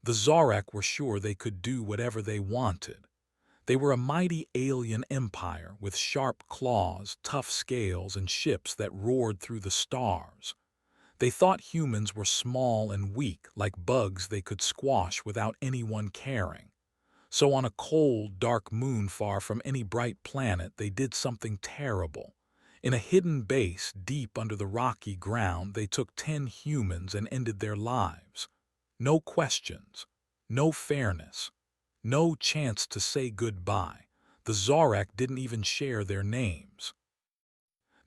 The Zorak were sure they could do whatever they wanted. They were a mighty alien empire with sharp claws, tough scales, and ships that roared through the stars. They thought humans were small and weak, like bugs they could squash without anyone caring. So on a cold, dark moon far from any bright planet, they did something terrible. In a hidden base deep under the rocky ground, they took 10 humans and ended their lives. No questions, no fairness, no chance to say goodbye. The Zorak didn't even share their names.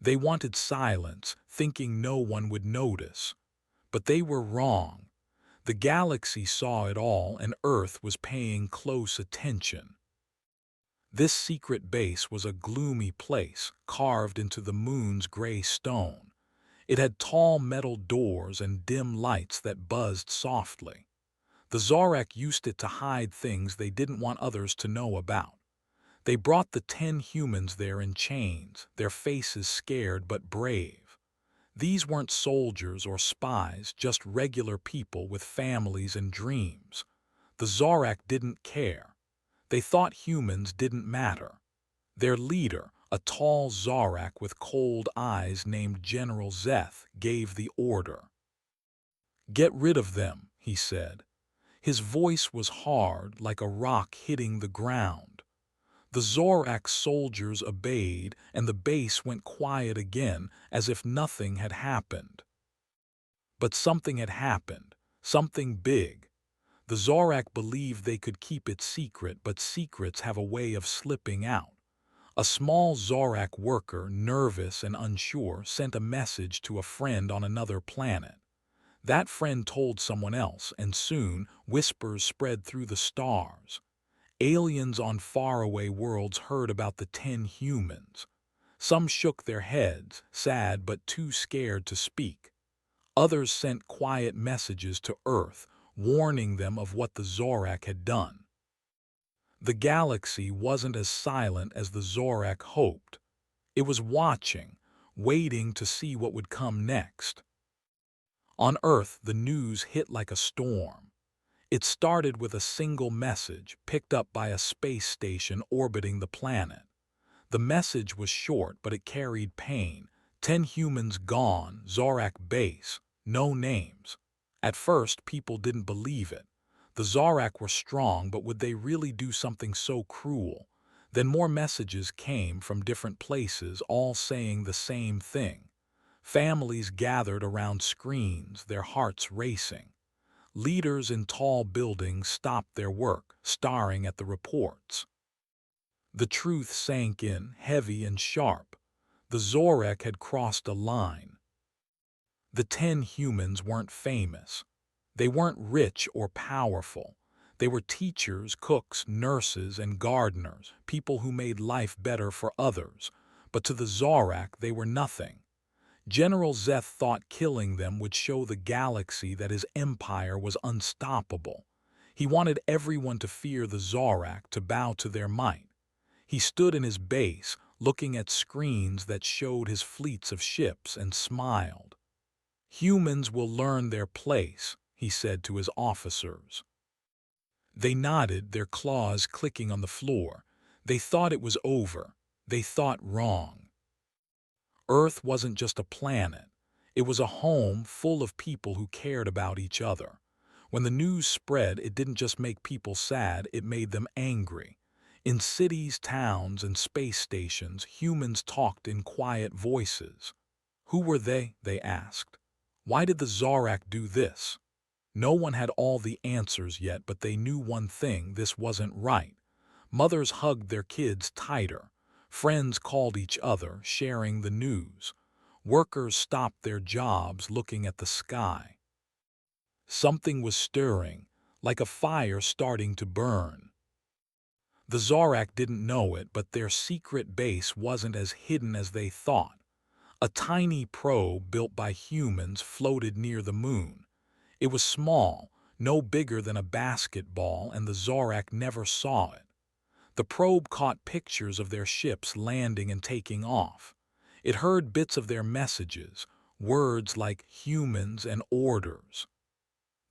They wanted silence, thinking no one would notice. But they were wrong. The galaxy saw it all, and Earth was paying close attention. This secret base was a gloomy place, carved into the moon's gray stone. It had tall metal doors and dim lights that buzzed softly. The Zorak used it to hide things they didn't want others to know about. They brought the 10 humans there in chains, their faces scared but brave. These weren't soldiers or spies, just regular people with families and dreams. The Zorak didn't care. They thought humans didn't matter. Their leader, a tall Zorak with cold eyes named General Zeth, gave the order. "Get rid of them," he said. His voice was hard, like a rock hitting the ground. The Zorak soldiers obeyed, and the base went quiet again, as if nothing had happened. But something had happened, something big. The Zorak believed they could keep it secret, but secrets have a way of slipping out. A small Zorak worker, nervous and unsure, sent a message to a friend on another planet. That friend told someone else, and soon whispers spread through the stars. Aliens on faraway worlds heard about the 10 humans. Some shook their heads, sad but too scared to speak. Others sent quiet messages to Earth, warning them of what the Zorak had done. The galaxy wasn't as silent as the Zorak hoped. It was watching, waiting to see what would come next. On Earth, the news hit like a storm. It started with a single message picked up by a space station orbiting the planet. The message was short, but it carried pain. 10 humans gone, Zorak base, no names. At first, people didn't believe it. The Zorak were strong, but would they really do something so cruel? Then more messages came from different places, all saying the same thing. Families gathered around screens, their hearts racing. Leaders in tall buildings stopped their work, staring at the reports. The truth sank in, heavy and sharp. The Zorak had crossed a line. The 10 humans weren't famous. They weren't rich or powerful. They were teachers, cooks, nurses, and gardeners, people who made life better for others. But to the Zorak, they were nothing. General Zeth thought killing them would show the galaxy that his empire was unstoppable. He wanted everyone to fear the Zorak, to bow to their might. He stood in his base, looking at screens that showed his fleets of ships, and smiled. "Humans will learn their place," he said to his officers. They nodded, their claws clicking on the floor. They thought it was over. They thought wrong. Earth wasn't just a planet. It was a home full of people who cared about each other. When the news spread, it didn't just make people sad, it made them angry. In cities, towns, and space stations, humans talked in quiet voices. Who were they asked. Why did the Zorak do this? No one had all the answers yet, but they knew one thing: this wasn't right. Mothers hugged their kids tighter. Friends called each other, sharing the news. Workers stopped their jobs, looking at the sky. Something was stirring, like a fire starting to burn. The Zorak didn't know it, but their secret base wasn't as hidden as they thought. A tiny probe built by humans floated near the moon. It was small, no bigger than a basketball, and the Zorak never saw it. The probe caught pictures of their ships landing and taking off. It heard bits of their messages, words like humans and orders.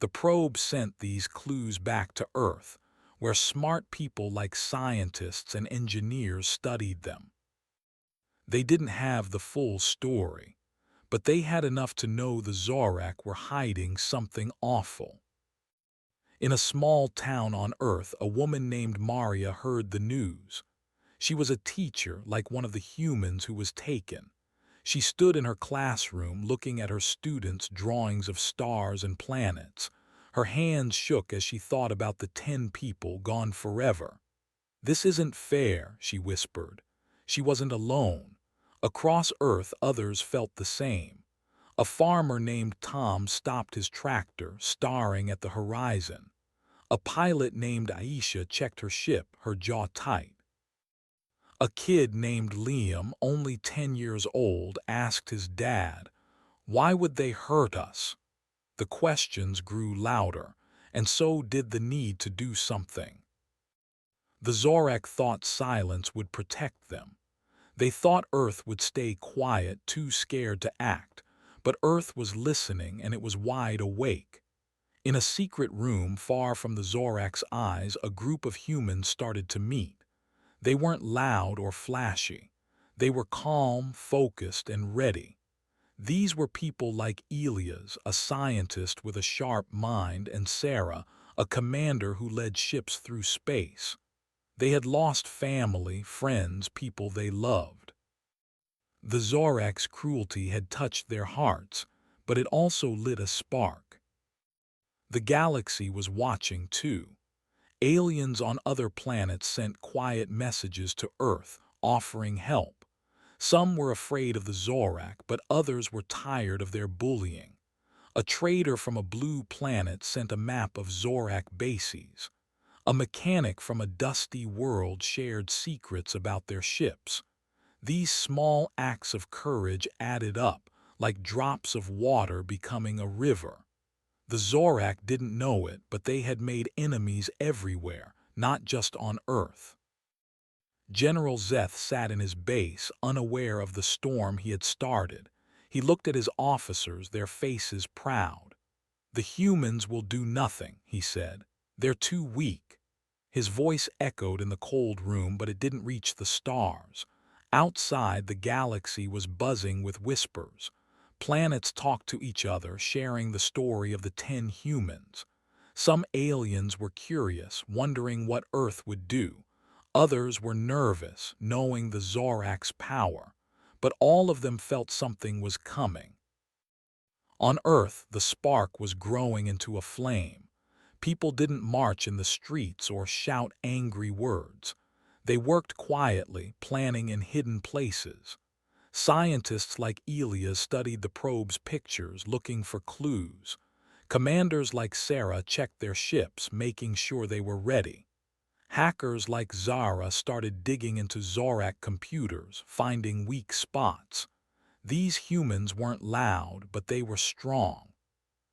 The probe sent these clues back to Earth, where smart people like scientists and engineers studied them. They didn't have the full story, but they had enough to know the Zorak were hiding something awful. In a small town on Earth, a woman named Maria heard the news. She was a teacher, like one of the humans who was taken. She stood in her classroom looking at her students' drawings of stars and planets. Her hands shook as she thought about the 10 people gone forever. "This isn't fair," she whispered. She wasn't alone. Across Earth, others felt the same. A farmer named Tom stopped his tractor, staring at the horizon. A pilot named Aisha checked her ship, her jaw tight. A kid named Liam, only 10 years old, asked his dad, "Why would they hurt us?" The questions grew louder, and so did the need to do something. The Zorak thought silence would protect them. They thought Earth would stay quiet, too scared to act, but Earth was listening and it was wide awake. In a secret room far from the Zorak's eyes, a group of humans started to meet. They weren't loud or flashy. They were calm, focused, and ready. These were people like Elias, a scientist with a sharp mind, and Sarah, a commander who led ships through space. They had lost family, friends, people they loved. The Zorak's cruelty had touched their hearts, but it also lit a spark. The galaxy was watching too. Aliens on other planets sent quiet messages to Earth, offering help. Some were afraid of the Zorak, but others were tired of their bullying. A trader from a blue planet sent a map of Zorak bases. A mechanic from a dusty world shared secrets about their ships. These small acts of courage added up, like drops of water becoming a river. The Zorak didn't know it, but they had made enemies everywhere, not just on Earth. General Zeth sat in his base, unaware of the storm he had started. He looked at his officers, their faces proud. "The humans will do nothing," he said. "They're too weak." His voice echoed in the cold room, but it didn't reach the stars. Outside, the galaxy was buzzing with whispers. Planets talked to each other, sharing the story of the 10 humans. Some aliens were curious, wondering what Earth would do. Others were nervous, knowing the Zorak's power. But all of them felt something was coming. On Earth, the spark was growing into a flame. People didn't march in the streets or shout angry words. They worked quietly, planning in hidden places. Scientists like Elias studied the probe's pictures, looking for clues. Commanders like Sarah checked their ships, making sure they were ready. Hackers like Zara started digging into Zorak computers, finding weak spots. These humans weren't loud, but they were strong.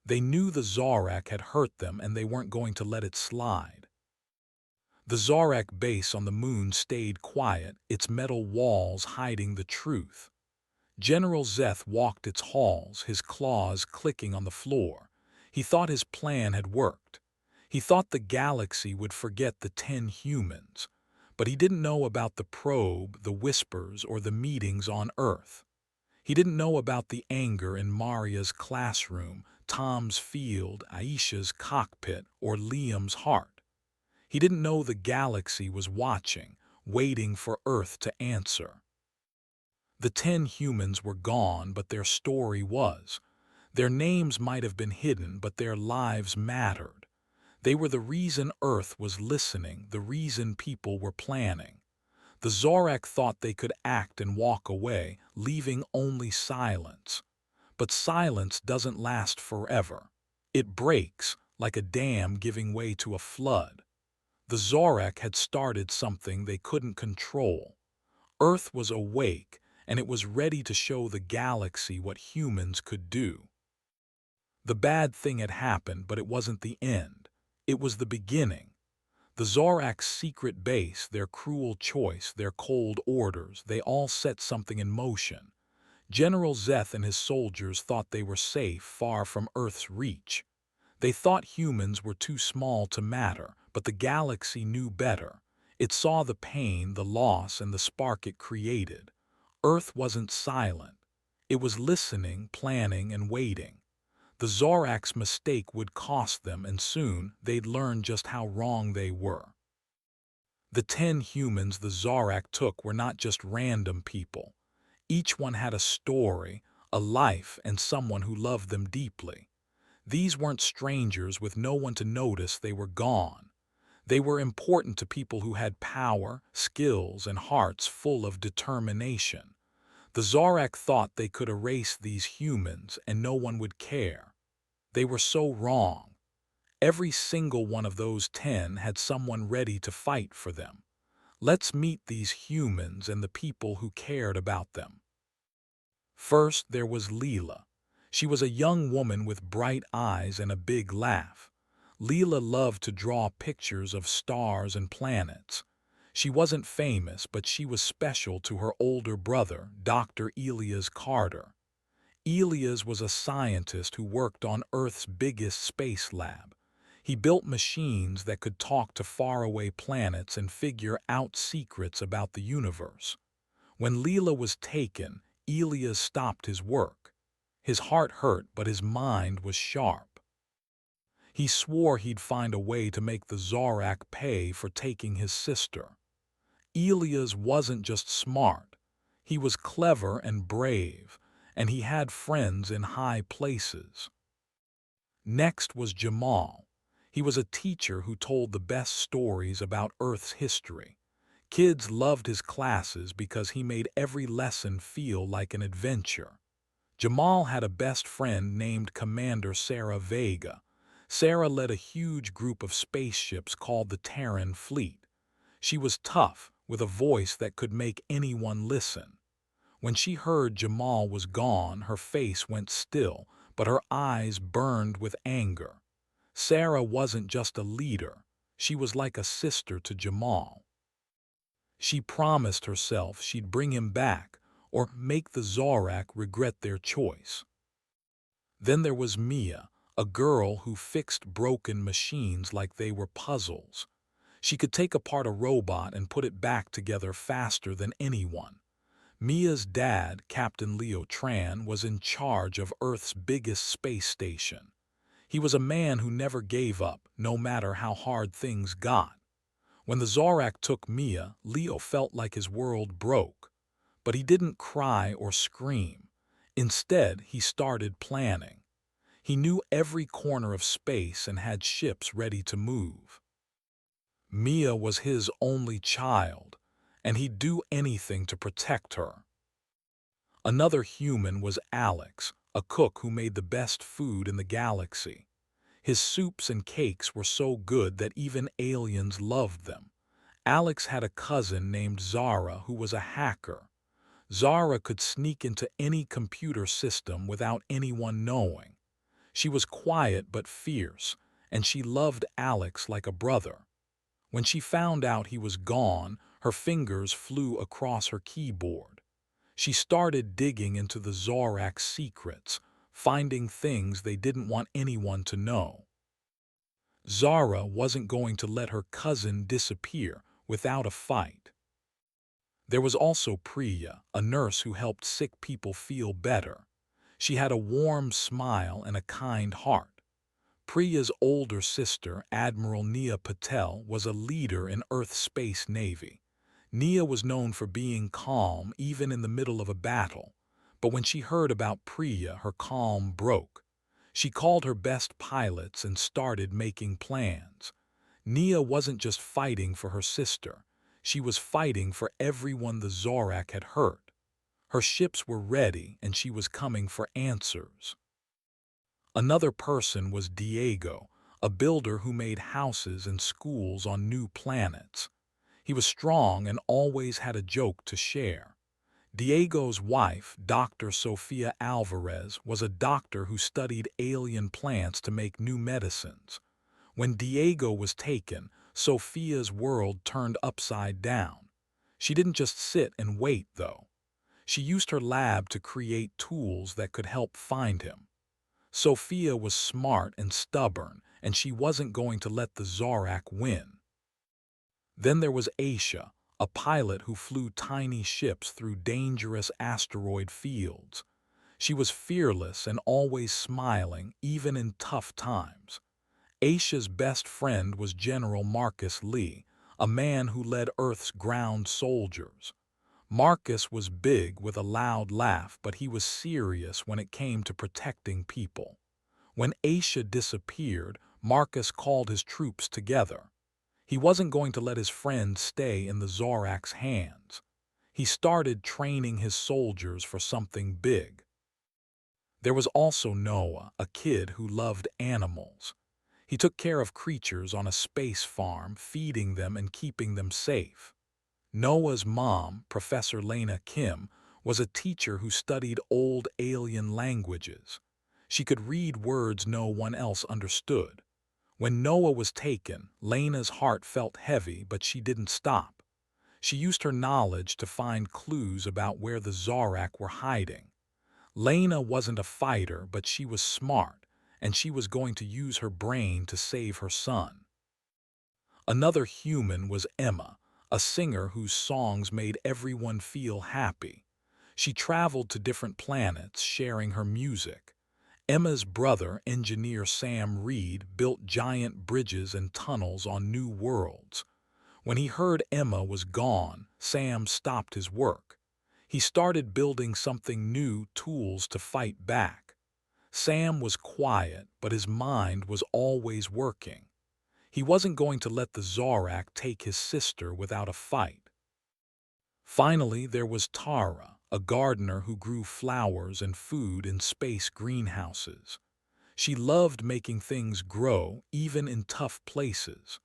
They knew the Zorak had hurt them and they weren't going to let it slide. The Zorak base on the moon stayed quiet, its metal walls hiding the truth. General Zeth walked its halls, his claws clicking on the floor. He thought his plan had worked. He thought the galaxy would forget the 10 humans. But he didn't know about the probe, the whispers, or the meetings on Earth. He didn't know about the anger in Maria's classroom, Tom's field, Aisha's cockpit, or Liam's heart. He didn't know the galaxy was watching, waiting for Earth to answer. The 10 humans were gone, but their story was. Their names might have been hidden, but their lives mattered. They were the reason Earth was listening, the reason people were planning. The Zorak thought they could act and walk away, leaving only silence. But silence doesn't last forever. It breaks, like a dam giving way to a flood. The Zorak had started something they couldn't control. Earth was awake, and it was ready to show the galaxy what humans could do. The bad thing had happened, but it wasn't the end. It was the beginning. The Zorak's secret base, their cruel choice, their cold orders, they all set something in motion. General Zeth and his soldiers thought they were safe, far from Earth's reach. They thought humans were too small to matter, but the galaxy knew better. It saw the pain, the loss, and the spark it created. Earth wasn't silent. It was listening, planning, and waiting. The Zorak's mistake would cost them, and soon they'd learn just how wrong they were. The 10 humans the Zorak took were not just random people. Each one had a story, a life, and someone who loved them deeply. These weren't strangers with no one to notice they were gone. They were important to people who had power, skills, and hearts full of determination. The Zorak thought they could erase these humans and no one would care. They were so wrong. Every single one of those 10 had someone ready to fight for them. Let's meet these humans and the people who cared about them. First, there was Leela. She was a young woman with bright eyes and a big laugh. Leela loved to draw pictures of stars and planets. She wasn't famous, but she was special to her older brother, Dr. Elias Carter. Elias was a scientist who worked on Earth's biggest space lab. He built machines that could talk to faraway planets and figure out secrets about the universe. When Leela was taken, Elias stopped his work. His heart hurt, but his mind was sharp. He swore he'd find a way to make the Zorak pay for taking his sister. Elias wasn't just smart. He was clever and brave, and he had friends in high places. Next was Jamal. He was a teacher who told the best stories about Earth's history. Kids loved his classes because he made every lesson feel like an adventure. Jamal had a best friend named Commander Sarah Vega. Sarah led a huge group of spaceships called the Terran fleet. She was tough, with a voice that could make anyone listen. When she heard Jamal was gone, her face went still, but her eyes burned with anger. Sarah wasn't just a leader. She was like a sister to Jamal. She promised herself she'd bring him back, or make the Zorak regret their choice. Then there was Mia, a girl who fixed broken machines like they were puzzles. She could take apart a robot and put it back together faster than anyone. Mia's dad, Captain Leo Tran, was in charge of Earth's biggest space station. He was a man who never gave up, no matter how hard things got. When the Zorak took Mia, Leo felt like his world broke. But he didn't cry or scream. Instead, he started planning. He knew every corner of space and had ships ready to move. Mia was his only child, and he'd do anything to protect her. Another human was Alex, a cook who made the best food in the galaxy. His soups and cakes were so good that even aliens loved them. Alex had a cousin named Zara who was a hacker. Zara could sneak into any computer system without anyone knowing. She was quiet but fierce, and she loved Alex like a brother. When she found out he was gone, her fingers flew across her keyboard. She started digging into the Zorak's secrets, finding things they didn't want anyone to know. Zara wasn't going to let her cousin disappear without a fight. There was also Priya, a nurse who helped sick people feel better. She had a warm smile and a kind heart. Priya's older sister, Admiral Nia Patel, was a leader in Earth's Space Navy. Nia was known for being calm even in the middle of a battle, but when she heard about Priya, her calm broke. She called her best pilots and started making plans. Nia wasn't just fighting for her sister. She was fighting for everyone the Zorak had hurt. Her ships were ready, and she was coming for answers. Another person was Diego, a builder who made houses and schools on new planets. He was strong and always had a joke to share. Diego's wife, Dr. Sofia Alvarez, was a doctor who studied alien plants to make new medicines. When Diego was taken, Sofia's world turned upside down. She didn't just sit and wait, though. She used her lab to create tools that could help find him. Sophia was smart and stubborn, and she wasn't going to let the Zorak win. Then there was Aisha, a pilot who flew tiny ships through dangerous asteroid fields. She was fearless and always smiling, even in tough times. Aisha's best friend was General Marcus Lee, a man who led Earth's ground soldiers. Marcus was big with a loud laugh, but he was serious when it came to protecting people. When Aisha disappeared, Marcus called his troops together. He wasn't going to let his friend stay in the Zorak's hands. He started training his soldiers for something big. There was also Noah, a kid who loved animals. He took care of creatures on a space farm, feeding them and keeping them safe. Noah's mom, Professor Lena Kim, was a teacher who studied old alien languages. She could read words no one else understood. When Noah was taken, Lena's heart felt heavy, but she didn't stop. She used her knowledge to find clues about where the Zorak were hiding. Lena wasn't a fighter, but she was smart, and she was going to use her brain to save her son. Another human was Emma, a singer whose songs made everyone feel happy. She traveled to different planets, sharing her music. Emma's brother, engineer Sam Reed, built giant bridges and tunnels on new worlds. When he heard Emma was gone, Sam stopped his work. He started building something new, tools to fight back. Sam was quiet, but his mind was always working. He wasn't going to let the Zorak take his sister without a fight. Finally, there was Tara, a gardener who grew flowers and food in space greenhouses. She loved making things grow, even in tough places.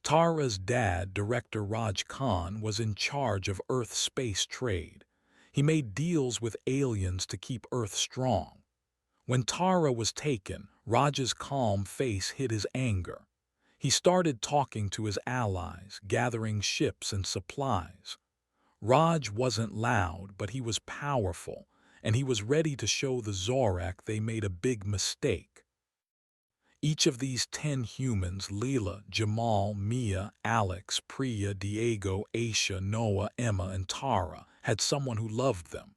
Tara's dad, Director Raj Khan, was in charge of Earth space trade. He made deals with aliens to keep Earth strong. When Tara was taken, Raj's calm face hid his anger. He started talking to his allies, gathering ships and supplies. Raj wasn't loud, but he was powerful, and he was ready to show the Zorak they made a big mistake. Each of these 10 humans, Leela, Jamal, Mia, Alex, Priya, Diego, Aisha, Noah, Emma, and Tara, had someone who loved them.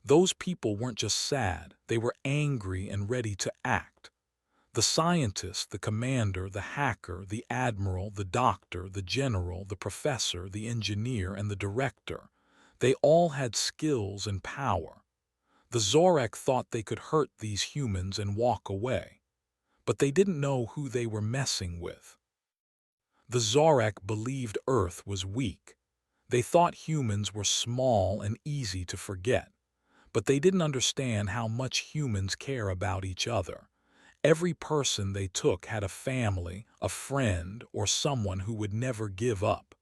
Those people weren't just sad, they were angry and ready to act. The scientist, the commander, the hacker, the admiral, the doctor, the general, the professor, the engineer, and the director, they all had skills and power. The Zorak thought they could hurt these humans and walk away, but they didn't know who they were messing with. The Zorak believed Earth was weak. They thought humans were small and easy to forget, but they didn't understand how much humans care about each other. Every person they took had a family, a friend, or someone who would never give up.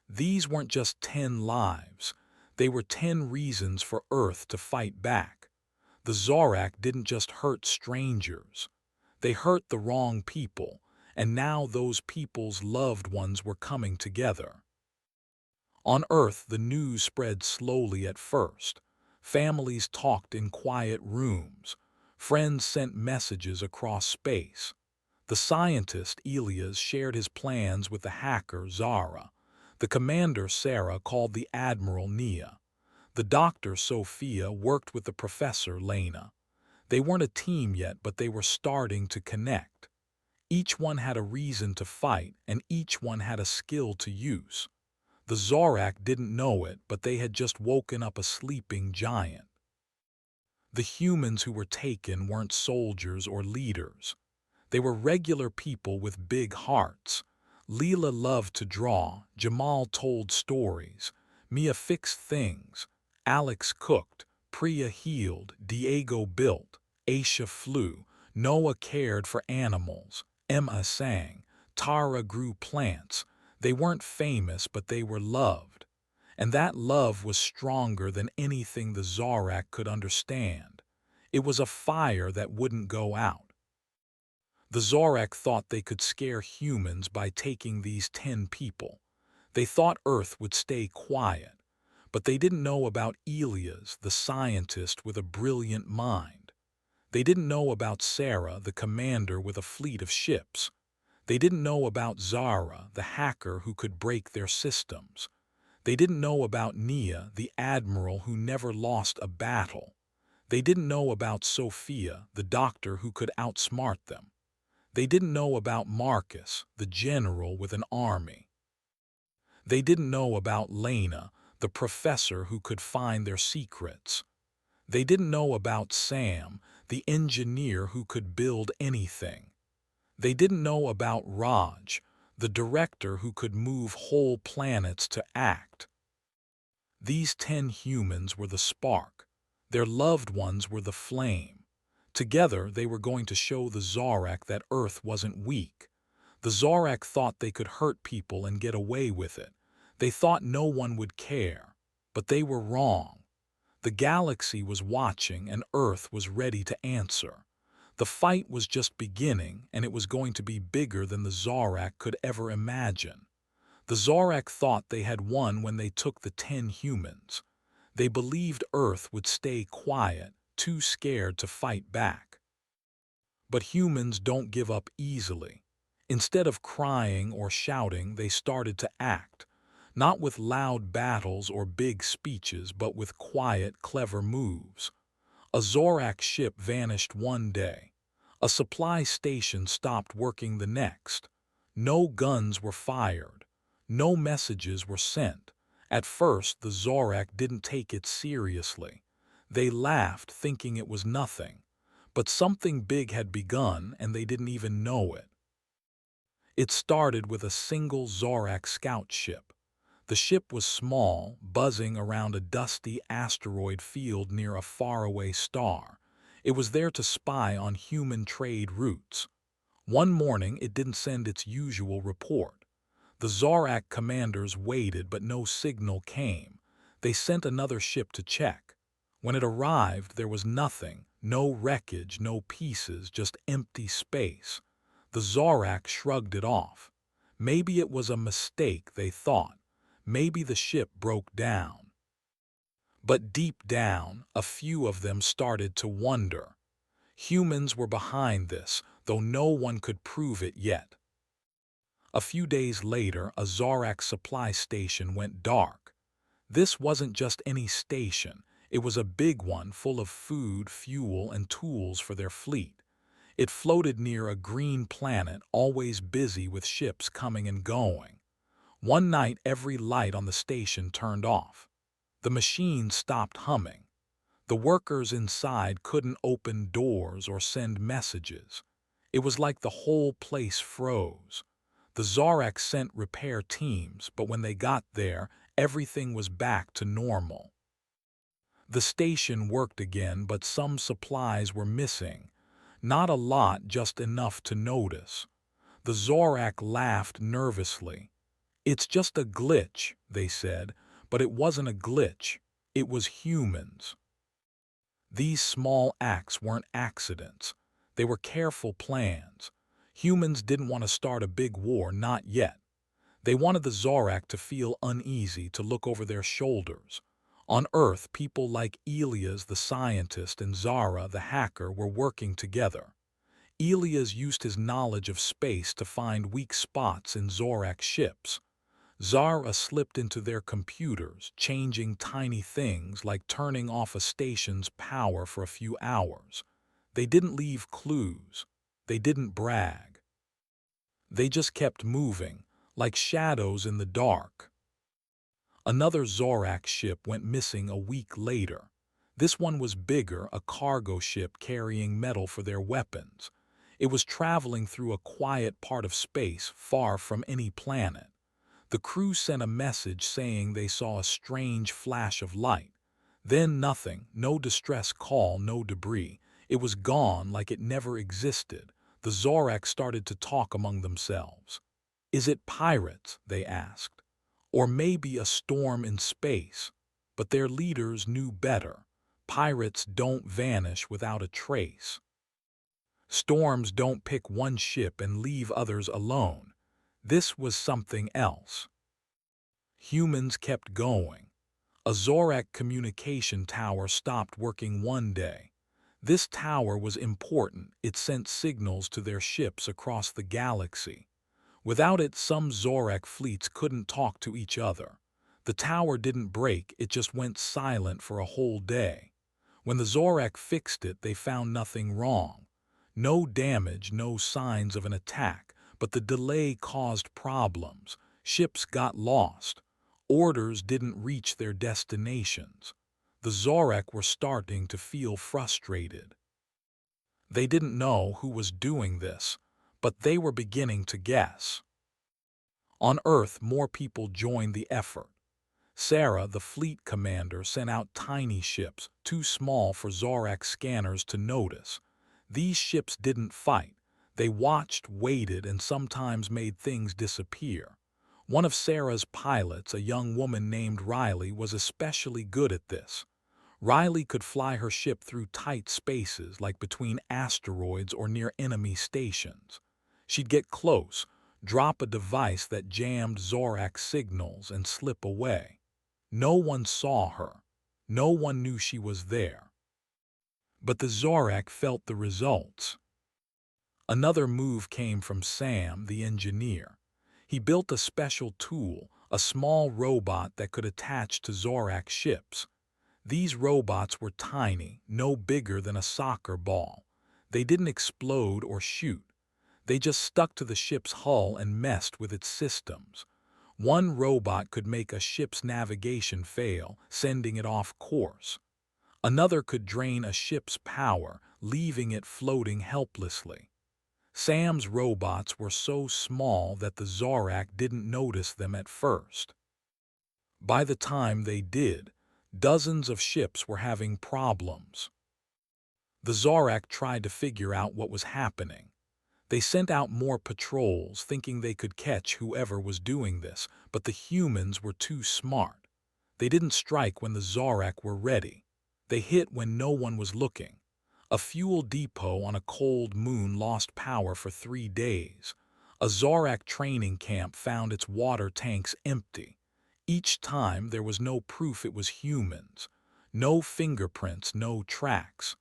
These weren't just 10 lives. They were 10 reasons for Earth to fight back. The Zorak didn't just hurt strangers. They hurt the wrong people, and now those people's loved ones were coming together. On Earth, the news spread slowly at first. Families talked in quiet rooms. Friends sent messages across space. The scientist, Elias, shared his plans with the hacker, Zara. The commander, Sarah, called the admiral, Nia. The doctor, Sophia, worked with the professor, Lena. They weren't a team yet, but they were starting to connect. Each one had a reason to fight, and each one had a skill to use. The Zorak didn't know it, but they had just woken up a sleeping giant. The humans who were taken weren't soldiers or leaders. They were regular people with big hearts. Leela loved to draw, Jamal told stories, Mia fixed things, Alex cooked, Priya healed, Diego built, Aisha flew, Noah cared for animals, Emma sang, Tara grew plants. They weren't famous, but they were loved. And that love was stronger than anything the Zorak could understand. It was a fire that wouldn't go out. The Zorak thought they could scare humans by taking these 10 people. They thought Earth would stay quiet, but they didn't know about Elias, the scientist with a brilliant mind. They didn't know about Sarah, the commander with a fleet of ships. They didn't know about Zara, the hacker who could break their systems. They didn't know about Nia, the admiral who never lost a battle. They didn't know about Sophia, the doctor who could outsmart them. They didn't know about Marcus, the general with an army. They didn't know about Lena, the professor who could find their secrets. They didn't know about Sam, the engineer who could build anything. They didn't know about Raj, the director who could move whole planets to act. These 10 humans were the spark. Their loved ones were the flame. Together, they were going to show the Zorak that Earth wasn't weak. The Zorak thought they could hurt people and get away with it. They thought no one would care. But they were wrong. The galaxy was watching and Earth was ready to answer. The fight was just beginning, and it was going to be bigger than the Zorak could ever imagine. The Zorak thought they had won when they took the 10 humans. They believed Earth would stay quiet, too scared to fight back. But humans don't give up easily. Instead of crying or shouting, they started to act. Not with loud battles or big speeches, but with quiet, clever moves. A Zorak ship vanished one day. A supply station stopped working the next. No guns were fired. No messages were sent. At first, the Zorak didn't take it seriously. They laughed, thinking it was nothing. But something big had begun, and they didn't even know it. It started with a single Zorak scout ship. The ship was small, buzzing around a dusty asteroid field near a faraway star. It was there to spy on human trade routes. One morning, it didn't send its usual report. The Zorak commanders waited, but no signal came. They sent another ship to check. When it arrived, there was nothing, no wreckage, no pieces, just empty space. The Zorak shrugged it off. Maybe it was a mistake, they thought. Maybe the ship broke down. But deep down, a few of them started to wonder. Humans were behind this, though no one could prove it yet. A few days later, a Zorak supply station went dark. This wasn't just any station. It was a big one full of food, fuel, and tools for their fleet. It floated near a green planet, always busy with ships coming and going. One night, every light on the station turned off. The machine stopped humming. The workers inside couldn't open doors or send messages. It was like the whole place froze. The Zorak sent repair teams, but when they got there, everything was back to normal. The station worked again, but some supplies were missing. Not a lot, just enough to notice. The Zorak laughed nervously. "It's just a glitch," they said, but it wasn't a glitch. It was humans. These small acts weren't accidents. They were careful plans. Humans didn't want to start a big war, not yet. They wanted the Zorak to feel uneasy, to look over their shoulders. On Earth, people like Elias the scientist and Zara the hacker were working together. Elias used his knowledge of space to find weak spots in Zorak ships. Zara slipped into their computers, changing tiny things like turning off a station's power for a few hours. They didn't leave clues. They didn't brag. They just kept moving, like shadows in the dark. Another Zorak ship went missing a week later. This one was bigger, a cargo ship carrying metal for their weapons. It was traveling through a quiet part of space, far from any planet. The crew sent a message saying they saw a strange flash of light. Then nothing, no distress call, no debris. It was gone like it never existed. The Zorak started to talk among themselves. "Is it pirates?" they asked. "Or maybe a storm in space?" But their leaders knew better. Pirates don't vanish without a trace. Storms don't pick one ship and leave others alone. This was something else. Humans kept going. A Zorak communication tower stopped working one day. This tower was important. It sent signals to their ships across the galaxy. Without it, some Zorak fleets couldn't talk to each other. The tower didn't break, it just went silent for a whole day. When the Zorak fixed it, they found nothing wrong. No damage, no signs of an attack, but the delay caused problems. Ships got lost. Orders didn't reach their destinations. The Zorak were starting to feel frustrated. They didn't know who was doing this, but they were beginning to guess. On Earth, more people joined the effort. Sarah, the fleet commander, sent out tiny ships, too small for Zorak scanners to notice. These ships didn't fight. They watched, waited, and sometimes made things disappear. One of Sarah's pilots, a young woman named Riley, was especially good at this. Riley could fly her ship through tight spaces, like between asteroids or near enemy stations. She'd get close, drop a device that jammed Zorak signals, and slip away. No one saw her. No one knew she was there. But the Zorak felt the results. Another move came from Sam, the engineer. He built a special tool, a small robot that could attach to Zorak ships. These robots were tiny, no bigger than a soccer ball. They didn't explode or shoot. They just stuck to the ship's hull and messed with its systems. One robot could make a ship's navigation fail, sending it off course. Another could drain a ship's power, leaving it floating helplessly. Sam's robots were so small that the Zorak didn't notice them at first. By the time they did, dozens of ships were having problems. The Zorak tried to figure out what was happening. They sent out more patrols, thinking they could catch whoever was doing this, but the humans were too smart. They didn't strike when the Zorak were ready. They hit when no one was looking. A fuel depot on a cold moon lost power for 3 days. A Zorak training camp found its water tanks empty. Each time there was no proof it was humans. No fingerprints, no tracks.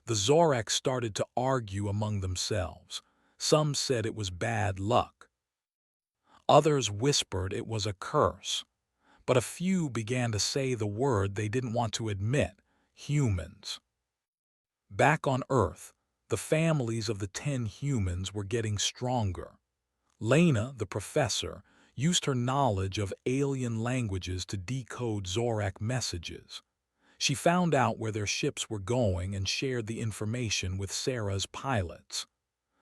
The Zorak started to argue among themselves. Some said it was bad luck. Others whispered it was a curse. But a few began to say the word they didn't want to admit: humans. Back on Earth, the families of the 10 humans were getting stronger. Lena, the professor, used her knowledge of alien languages to decode Zorak messages. She found out where their ships were going and shared the information with Sarah's pilots.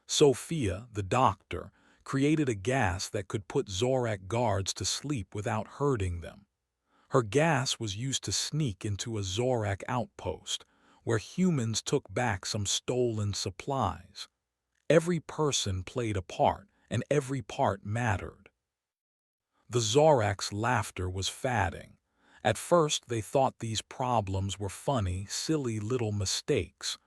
Sophia, the doctor, created a gas that could put Zorak guards to sleep without hurting them. Her gas was used to sneak into a Zorak outpost, where humans took back some stolen supplies. Every person played a part, and every part mattered. The Zorak's laughter was fatting. At first they thought these problems were funny, silly little mistakes,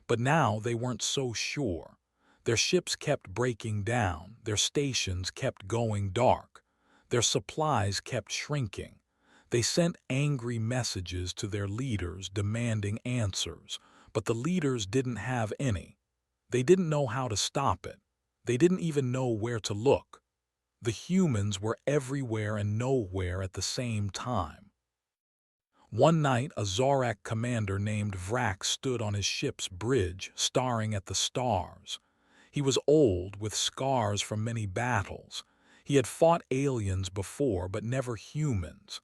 but now they weren't so sure. Their ships kept breaking down, their stations kept going dark, their supplies kept shrinking. They sent angry messages to their leaders demanding answers, but the leaders didn't have any. They didn't know how to stop it. They didn't even know where to look. The humans were everywhere and nowhere at the same time. One night, a Zorak commander named Vrax stood on his ship's bridge, staring at the stars. He was old, with scars from many battles. He had fought aliens before, but never humans.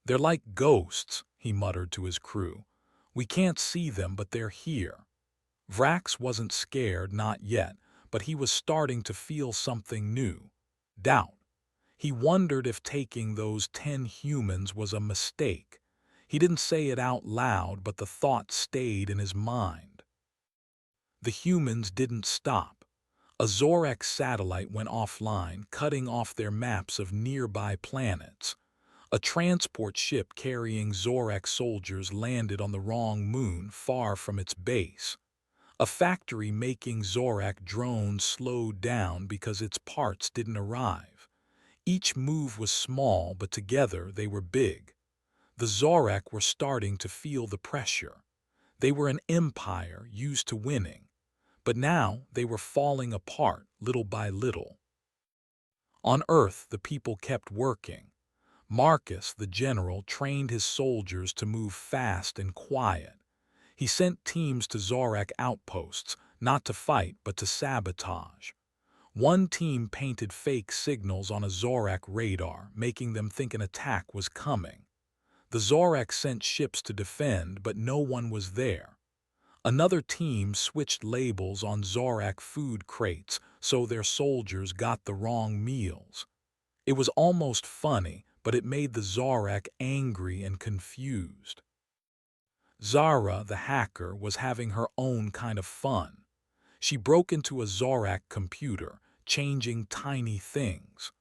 "They're like ghosts," he muttered to his crew. "We can't see them, but they're here." Vrax wasn't scared, not yet, but he was starting to feel something new: doubt. He wondered if taking those 10 humans was a mistake. He didn't say it out loud, but the thought stayed in his mind. The humans didn't stop. A Zorak satellite went offline, cutting off their maps of nearby planets. A transport ship carrying Zorak soldiers landed on the wrong moon, far from its base. A factory making Zorak drones slowed down because its parts didn't arrive. Each move was small, but together they were big. The Zorak were starting to feel the pressure. They were an empire used to winning, but now they were falling apart little by little. On Earth, the people kept working. Marcus, the general, trained his soldiers to move fast and quiet. He sent teams to Zorak outposts, not to fight but to sabotage. One team painted fake signals on a Zorak radar, making them think an attack was coming. The Zorak sent ships to defend, but no one was there. Another team switched labels on Zorak food crates so their soldiers got the wrong meals. It was almost funny, but it made the Zorak angry and confused. Zara, the hacker, was having her own kind of fun. She broke into a Zorak computer, changing tiny things.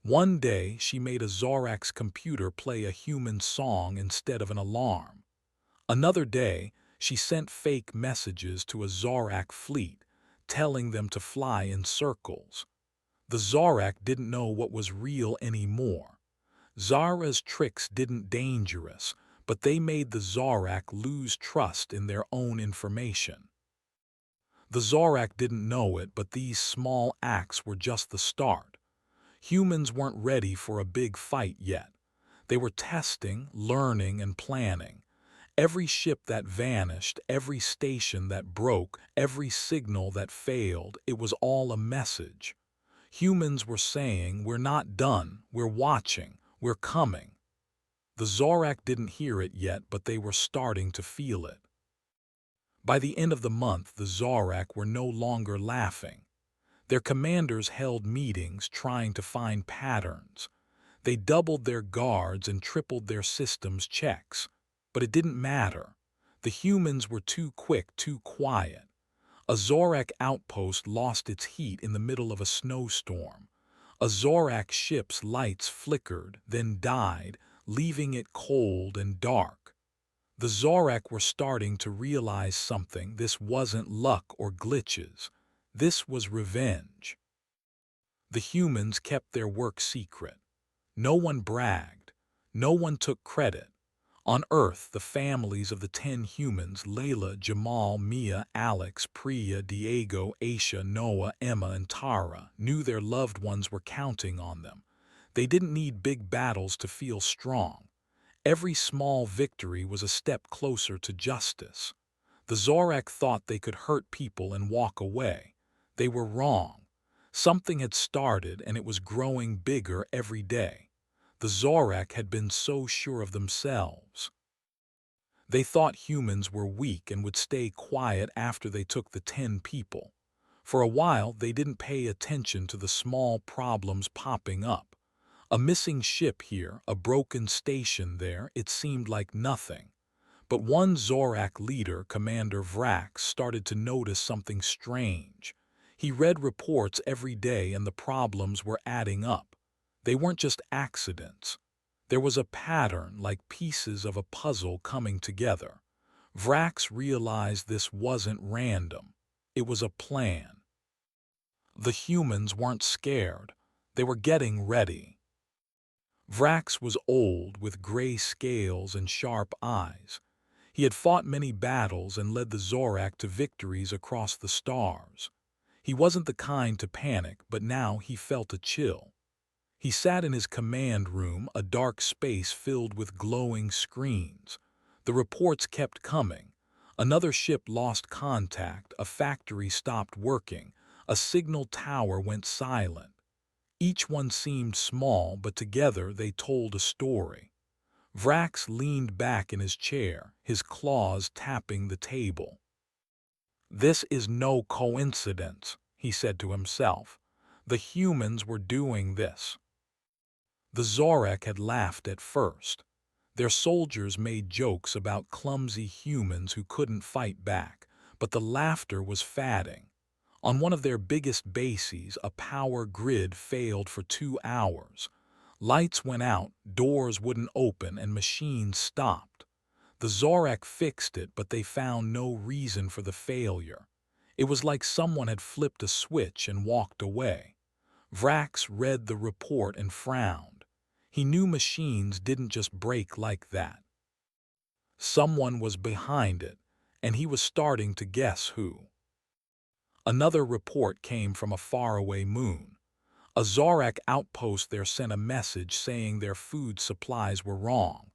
One day, she made a Zorak's computer play a human song instead of an alarm. Another day, she sent fake messages to a Zorak fleet, telling them to fly in circles. The Zorak didn't know what was real anymore. Zara's tricks didn't dangerous, but they made the Zorak lose trust in their own information. The Zorak didn't know it, but these small acts were just the start. Humans weren't ready for a big fight yet. They were testing, learning, and planning. Every ship that vanished, every station that broke, every signal that failed, it was all a message. Humans were saying, "We're not done, we're watching, we're coming." The Zorak didn't hear it yet, but they were starting to feel it. By the end of the month, the Zorak were no longer laughing. Their commanders held meetings trying to find patterns. They doubled their guards and tripled their systems checks. But it didn't matter. The humans were too quick, too quiet. A Zorak outpost lost its heat in the middle of a snowstorm. A Zorak ship's lights flickered, then died, leaving it cold and dark. The Zorak were starting to realize something. This wasn't luck or glitches. This was revenge. The humans kept their work secret. No one bragged. No one took credit. On Earth, the families of the 10 humans, Layla, Jamal, Mia, Alex, Priya, Diego, Aisha, Noah, Emma, and Tara, knew their loved ones were counting on them. They didn't need big battles to feel strong. Every small victory was a step closer to justice. The Zorak thought they could hurt people and walk away. They were wrong. Something had started, and it was growing bigger every day. The Zorak had been so sure of themselves. They thought humans were weak and would stay quiet after they took the 10 people. For a while, they didn't pay attention to the small problems popping up. A missing ship here, a broken station there, it seemed like nothing. But one Zorak leader, Commander Vrax, started to notice something strange. He read reports every day and the problems were adding up. They weren't just accidents. There was a pattern, like pieces of a puzzle coming together. Vrax realized this wasn't random. It was a plan. The humans weren't scared. They were getting ready. Vrax was old, with gray scales and sharp eyes. He had fought many battles and led the Zorak to victories across the stars. He wasn't the kind to panic, but now he felt a chill. He sat in his command room, a dark space filled with glowing screens. The reports kept coming. Another ship lost contact, a factory stopped working, a signal tower went silent. Each one seemed small, but together they told a story. Vrax leaned back in his chair, his claws tapping the table. "This is no coincidence," he said to himself. "The humans were doing this." The Zorak had laughed at first. Their soldiers made jokes about clumsy humans who couldn't fight back, but the laughter was fading. On one of their biggest bases, a power grid failed for 2 hours. Lights went out, doors wouldn't open, and machines stopped. The Zorak fixed it, but they found no reason for the failure. It was like someone had flipped a switch and walked away. Vrax read the report and frowned. He knew machines didn't just break like that. Someone was behind it, and he was starting to guess who. Another report came from a faraway moon. A Zorak outpost there sent a message saying their food supplies were wrong.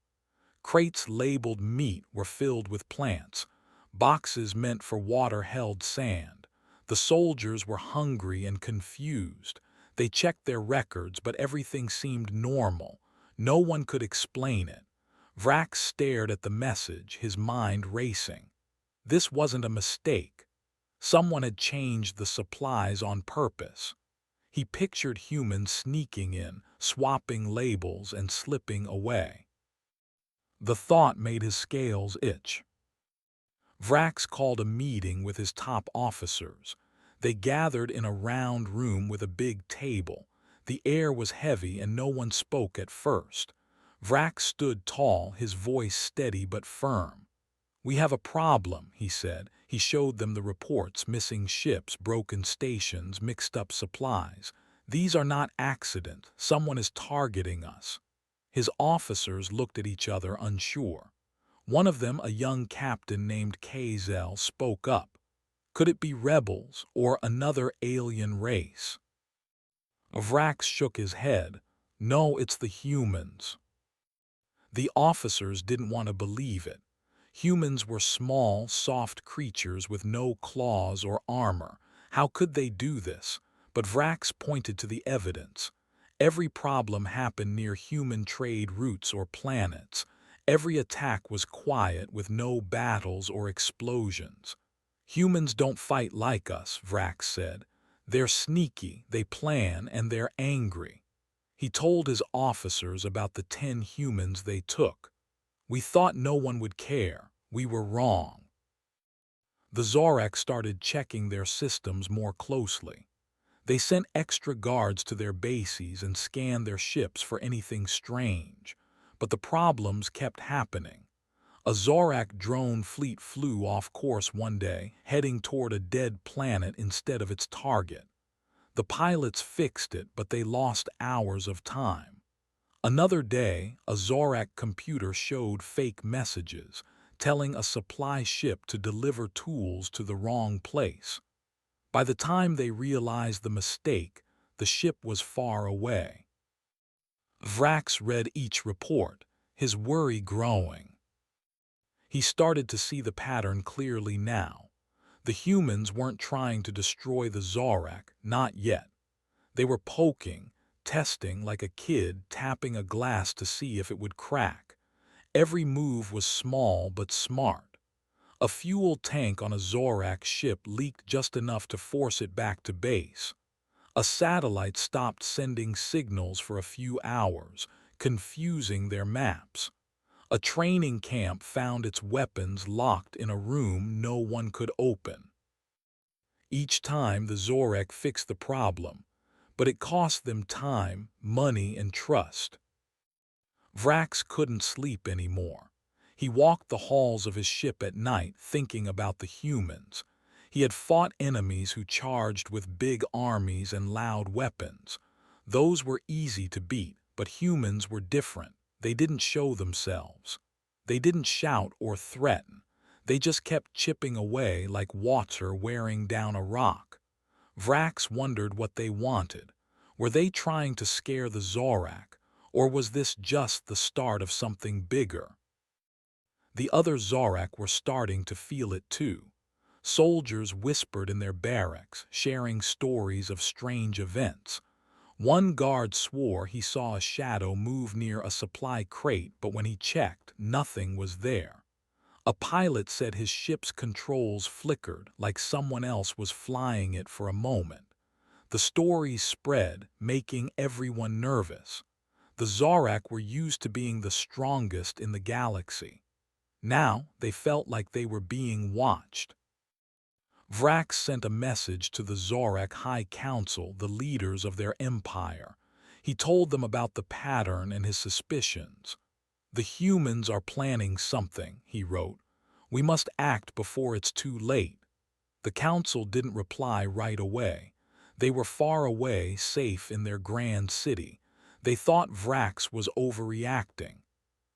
Crates labeled meat were filled with plants. Boxes meant for water held sand. The soldiers were hungry and confused. They checked their records, but everything seemed normal. No one could explain it. Vrax stared at the message, his mind racing. This wasn't a mistake. Someone had changed the supplies on purpose. He pictured humans sneaking in, swapping labels, and slipping away. The thought made his scales itch. Vrax called a meeting with his top officers. They gathered in a round room with a big table. The air was heavy and no one spoke at first. Vrax stood tall, his voice steady but firm. "We have a problem," he said. He showed them the reports: missing ships, broken stations, mixed-up supplies. "These are not accident. Someone is targeting us." His officers looked at each other, unsure. One of them, a young captain named Kazel, spoke up. Could it be rebels or another alien race? Vrax shook his head. "No, it's the humans." The officers didn't want to believe it. Humans were small, soft creatures with no claws or armor. How could they do this? But Vrax pointed to the evidence. Every problem happened near human trade routes or planets. Every attack was quiet, with no battles or explosions. "Humans don't fight like us," Vrax said. "They're sneaky, they plan, and they're angry." He told his officers about the 10 humans they took. "We thought no one would care. We were wrong." The Zorak started checking their systems more closely. They sent extra guards to their bases and scanned their ships for anything strange. But the problems kept happening. A Zorak drone fleet flew off course one day, heading toward a dead planet instead of its target. The pilots fixed it, but they lost hours of time. Another day, a Zorak computer showed fake messages, telling a supply ship to deliver tools to the wrong place. By the time they realized the mistake, the ship was far away. Vrax read each report, his worry growing. He started to see the pattern clearly now. The humans weren't trying to destroy the Zorak, not yet. They were poking, testing, like a kid tapping a glass to see if it would crack. Every move was small but smart. A fuel tank on a Zorak ship leaked just enough to force it back to base. A satellite stopped sending signals for a few hours, confusing their maps. A training camp found its weapons locked in a room no one could open. Each time the Zorak fixed the problem, but it cost them time, money, and trust. Vrax couldn't sleep anymore. He walked the halls of his ship at night, thinking about the humans. He had fought enemies who charged with big armies and loud weapons. Those were easy to beat, but humans were different. They didn't show themselves. They didn't shout or threaten. They just kept chipping away like water wearing down a rock. Vrax wondered what they wanted. Were they trying to scare the Zorak, or was this just the start of something bigger? The other Zorak were starting to feel it too. Soldiers whispered in their barracks, sharing stories of strange events. One guard swore he saw a shadow move near a supply crate, but when he checked, nothing was there. A pilot said his ship's controls flickered, like someone else was flying it for a moment. The stories spread, making everyone nervous. The Zorak were used to being the strongest in the galaxy. Now they felt like they were being watched. Vrax sent a message to the Zorak High Council, the leaders of their empire. He told them about the pattern and his suspicions. "The humans are planning something," he wrote. "We must act before it's too late." The council didn't reply right away. They were far away, safe in their grand city. They thought Vrax was overreacting.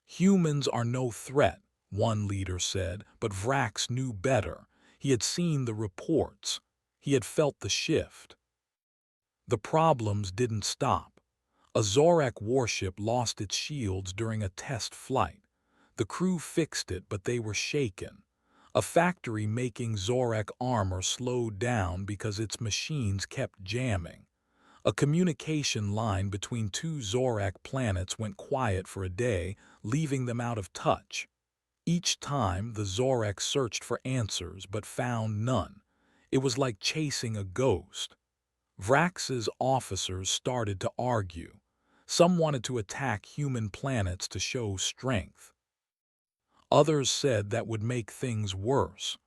"Humans are no threat. one leader said, but Vrax knew better. He had seen the reports. He had felt the shift. The problems didn't stop. A Zorak warship lost its shields during a test flight. The crew fixed it, but they were shaken. A factory making Zorak armor slowed down because its machines kept jamming. A communication line between two Zorak planets went quiet for a day, leaving them out of touch. Each time, the Zorak searched for answers but found none. It was like chasing a ghost. Vrax's officers started to argue. Some wanted to attack human planets to show strength. Others said that would make things worse.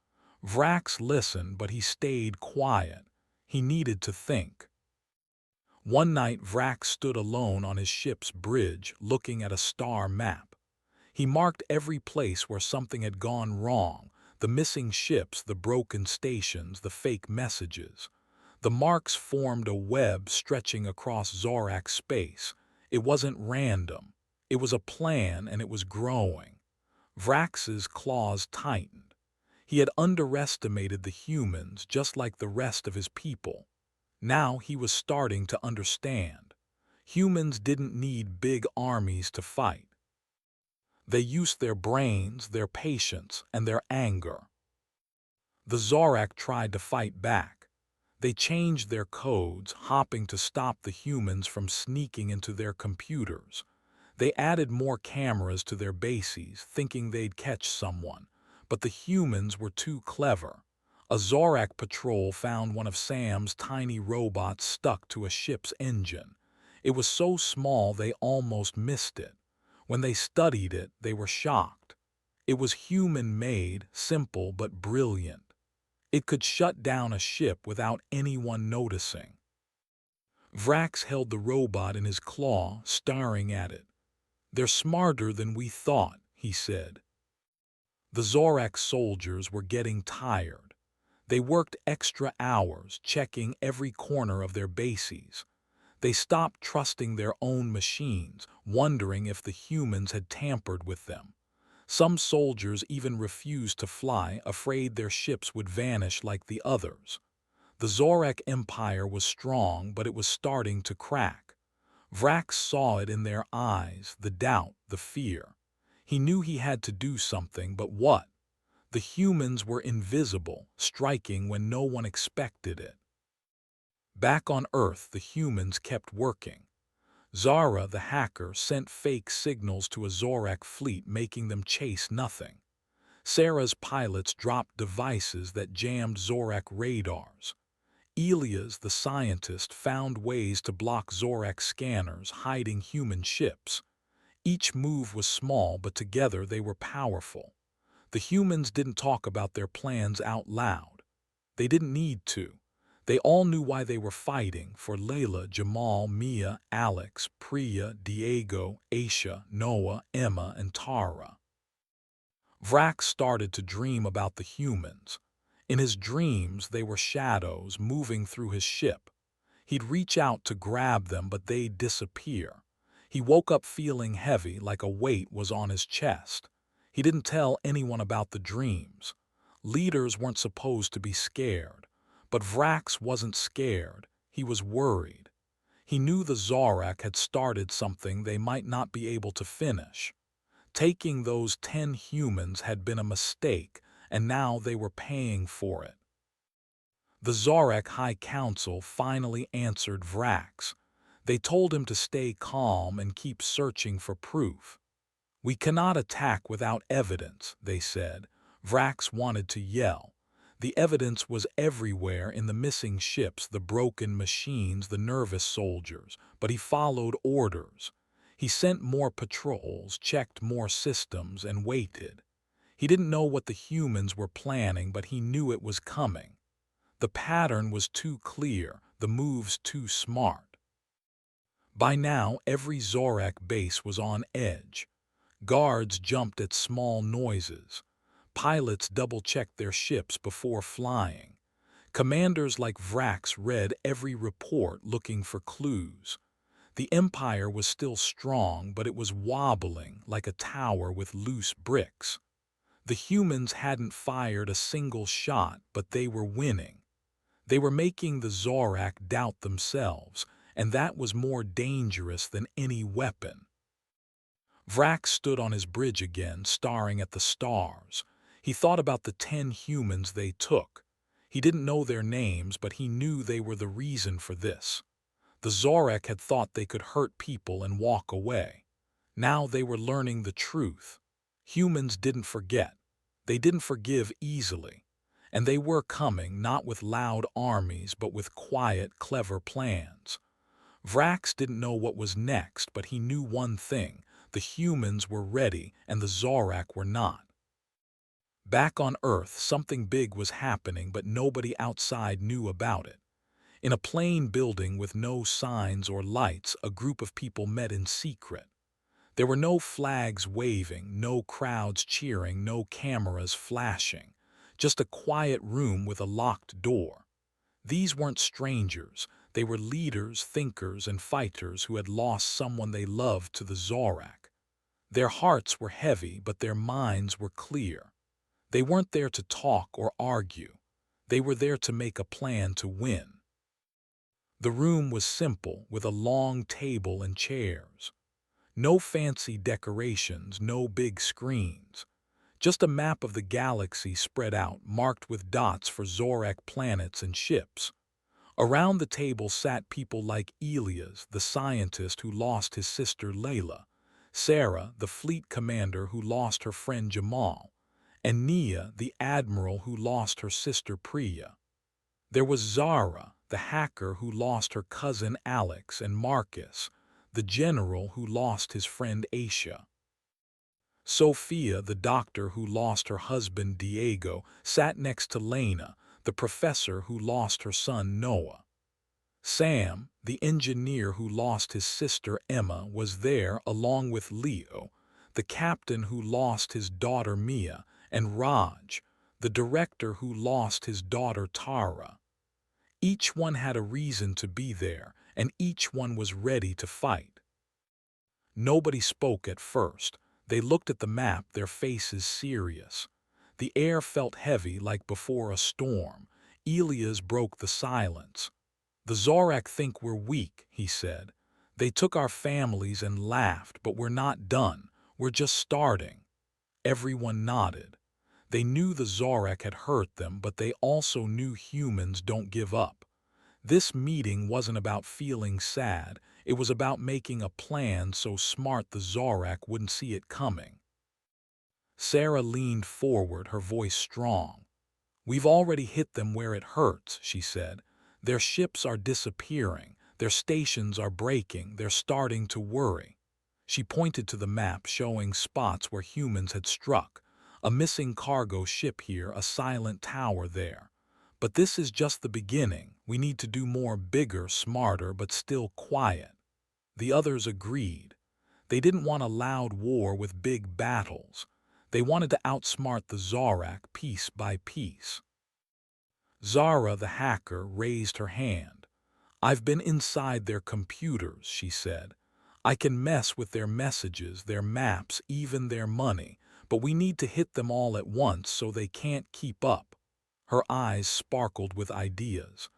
Vrax listened, but he stayed quiet. He needed to think. One night, Vrax stood alone on his ship's bridge, looking at a star map. He marked every place where something had gone wrong: the missing ships, the broken stations, the fake messages. The marks formed a web stretching across Zorak space. It wasn't random. It was a plan, and it was growing. Vrax's claws tightened. He had underestimated the humans, just like the rest of his people. Now he was starting to understand. Humans didn't need big armies to fight. They used their brains, their patience, and their anger. The Zorak tried to fight back. They changed their codes, hopping to stop the humans from sneaking into their computers. They added more cameras to their bases, thinking they'd catch someone. But the humans were too clever. A Zorak patrol found one of Sam's tiny robots stuck to a ship's engine. It was so small they almost missed it. When they studied it, they were shocked. It was human-made, simple but brilliant. It could shut down a ship without anyone noticing. Vrax held the robot in his claw, staring at it. "They're smarter than we thought," he said. The Zorak soldiers were getting tired. They worked extra hours, checking every corner of their bases. They stopped trusting their own machines, wondering if the humans had tampered with them. Some soldiers even refused to fly, afraid their ships would vanish like the others. The Zorak Empire was strong, but it was starting to crack. Vrax saw it in their eyes, the doubt, the fear. He knew he had to do something, but what? The humans were invisible, striking when no one expected it. Back on Earth, the humans kept working. Zara, the hacker, sent fake signals to a Zorak fleet, making them chase nothing. Sarah's pilots dropped devices that jammed Zorak radars. Elias, the scientist, found ways to block Zorak scanners, hiding human ships. Each move was small, but together they were powerful. The humans didn't talk about their plans out loud. They didn't need to. They all knew why they were fighting: for Layla, Jamal, Mia, Alex, Priya, Diego, Aisha, Noah, Emma, and Tara. Vrax started to dream about the humans. In his dreams, they were shadows moving through his ship. He'd reach out to grab them, but they'd disappear. He woke up feeling heavy, like a weight was on his chest. He didn't tell anyone about the dreams. Leaders weren't supposed to be scared. But Vrax wasn't scared. He was worried. He knew the Zorak had started something they might not be able to finish. Taking those 10 humans had been a mistake, and now they were paying for it. The Zorak High Council finally answered Vrax. They told him to stay calm and keep searching for proof. "We cannot attack without evidence," they said. Vrax wanted to yell. The evidence was everywhere: in the missing ships, the broken machines, the nervous soldiers. But he followed orders. He sent more patrols, checked more systems, and waited. He didn't know what the humans were planning, but he knew it was coming. The pattern was too clear, the moves too smart. By now, every Zorak base was on edge. Guards jumped at small noises. Pilots double-checked their ships before flying. Commanders like Vrax read every report, looking for clues. The Empire was still strong, but it was wobbling like a tower with loose bricks. The humans hadn't fired a single shot, but they were winning. They were making the Zorak doubt themselves, and that was more dangerous than any weapon. Vrak stood on his bridge again, staring at the stars. He thought about the 10 humans they took. He didn't know their names, but he knew they were the reason for this. The Zorak had thought they could hurt people and walk away. Now they were learning the truth. Humans didn't forget. They didn't forgive easily. And they were coming, not with loud armies, but with quiet, clever plans. Vrax didn't know what was next, but he knew one thing. The humans were ready, and the Zorak were not. Back on Earth, something big was happening, but nobody outside knew about it. In a plain building with no signs or lights, a group of people met in secret. There were no flags waving, no crowds cheering, no cameras flashing. Just a quiet room with a locked door. These weren't strangers. They were leaders, thinkers, and fighters who had lost someone they loved to the Zorak. Their hearts were heavy, but their minds were clear. They weren't there to talk or argue. They were there to make a plan to win. The room was simple, with a long table and chairs. No fancy decorations, no big screens. Just a map of the galaxy spread out, marked with dots for Zorak planets and ships. Around the table sat people like Elias, the scientist who lost his sister Layla, Sarah, the fleet commander who lost her friend Jamal, and Nia, the admiral who lost her sister Priya. There was Zara, the hacker who lost her cousin Alex, and Marcus, the general who lost his friend Aisha. Sophia, the doctor who lost her husband Diego, sat next to Lena, the professor who lost her son Noah. Sam, the engineer who lost his sister Emma, was there along with Leo, the captain who lost his daughter Mia, and Raj, the director who lost his daughter Tara. Each one had a reason to be there, and each one was ready to fight. Nobody spoke at first. They looked at the map, their faces serious. The air felt heavy like before a storm. Elias broke the silence. "The Zorak think we're weak," he said. "They took our families and laughed, but we're not done. We're just starting." Everyone nodded. They knew the Zorak had hurt them, but they also knew humans don't give up. This meeting wasn't about feeling sad. It was about making a plan so smart the Zorak wouldn't see it coming. Sarah leaned forward, her voice strong. "We've already hit them where it hurts," she said. "Their ships are disappearing. Their stations are breaking. They're starting to worry." She pointed to the map, showing spots where humans had struck. A missing cargo ship here, a silent tower there. "But this is just the beginning. We need to do more, bigger, smarter, but still quiet." The others agreed. They didn't want a loud war with big battles. They wanted to outsmart the Zorak piece by piece. Zara, the hacker, raised her hand. "I've been inside their computers," she said. "I can mess with their messages, their maps, even their money, but we need to hit them all at once so they can't keep up." Her eyes sparkled with ideas.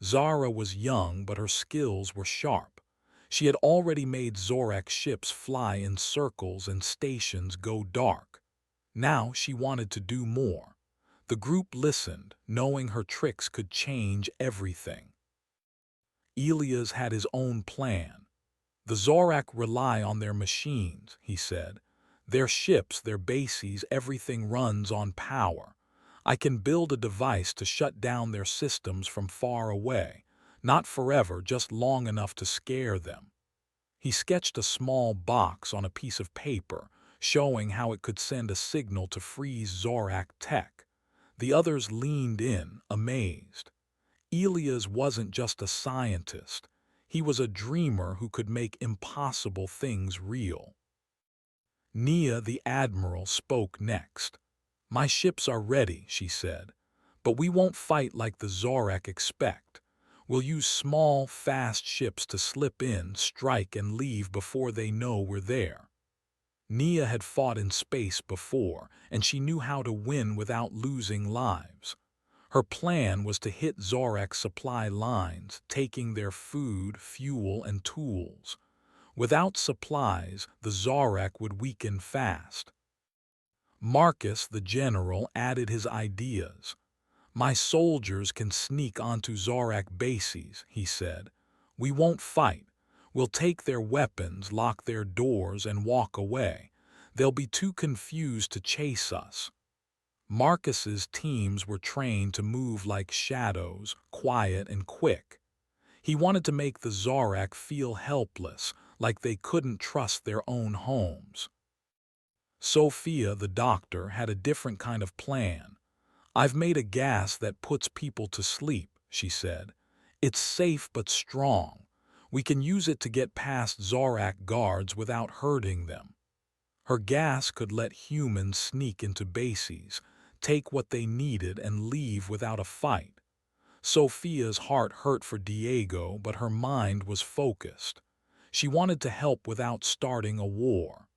Zara was young, but her skills were sharp. She had already made Zorak ships fly in circles and stations go dark. Now she wanted to do more. The group listened, knowing her tricks could change everything. Elias had his own plan. "The Zorak rely on their machines," he said. "Their ships, their bases, everything runs on power. I can build a device to shut down their systems from far away. Not forever, just long enough to scare them." He sketched a small box on a piece of paper, showing how it could send a signal to freeze Zorak tech. The others leaned in, amazed. Elias wasn't just a scientist. He was a dreamer who could make impossible things real. Nia, the admiral, spoke next. "My ships are ready," she said. "But we won't fight like the Zorak expect. We'll use small, fast ships to slip in, strike, and leave before they know we're there." Nia had fought in space before, and she knew how to win without losing lives. Her plan was to hit Zorak's supply lines, taking their food, fuel, and tools. Without supplies, the Zorak would weaken fast. Marcus, the general, added his ideas. "My soldiers can sneak onto Zorak bases," he said. "We won't fight. We'll take their weapons, lock their doors, and walk away. They'll be too confused to chase us." Marcus's teams were trained to move like shadows, quiet and quick. He wanted to make the Zorak feel helpless, like they couldn't trust their own homes. Sophia, the doctor, had a different kind of plan. "I've made a gas that puts people to sleep," she said. "It's safe but strong. We can use it to get past Zorak guards without hurting them." Her gas could let humans sneak into bases, take what they needed, and leave without a fight. Sophia's heart hurt for Diego, but her mind was focused. She wanted to help without starting a war.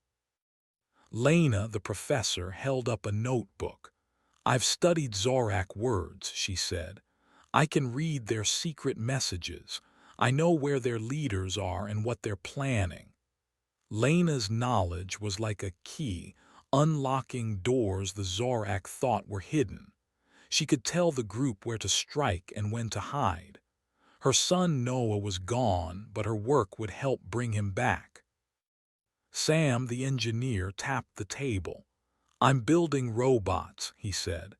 Lena, the professor, held up a notebook. "I've studied Zorak words," she said. "I can read their secret messages. I know where their leaders are and what they're planning." Lena's knowledge was like a key, unlocking doors the Zorak thought were hidden. She could tell the group where to strike and when to hide. Her son Noah was gone, but her work would help bring him back. Sam, the engineer, tapped the table. "I'm building robots," he said.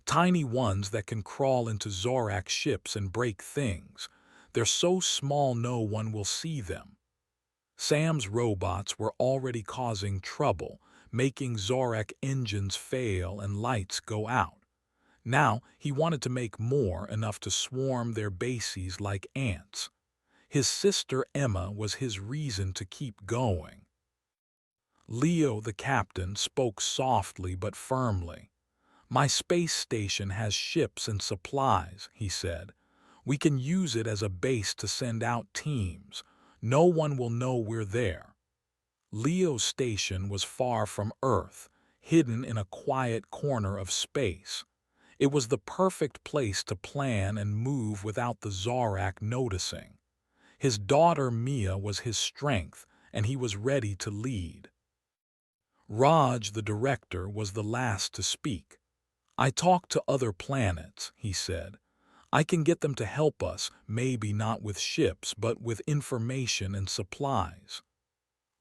"Tiny ones that can crawl into Zorak ships and break things. They're so small no one will see them." Sam's robots were already causing trouble, making Zorak engines fail and lights go out. Now he wanted to make more, enough to swarm their bases like ants. His sister Emma was his reason to keep going. Leo, the captain, spoke softly but firmly. "My space station has ships and supplies," he said. "We can use it as a base to send out teams. No one will know we're there." Leo's station was far from Earth, hidden in a quiet corner of space. It was the perfect place to plan and move without the Zorak noticing. His daughter Mia was his strength, and he was ready to lead. Raj, the director, was the last to speak. "I talked to other planets," he said. "I can get them to help us, maybe not with ships, but with information and supplies."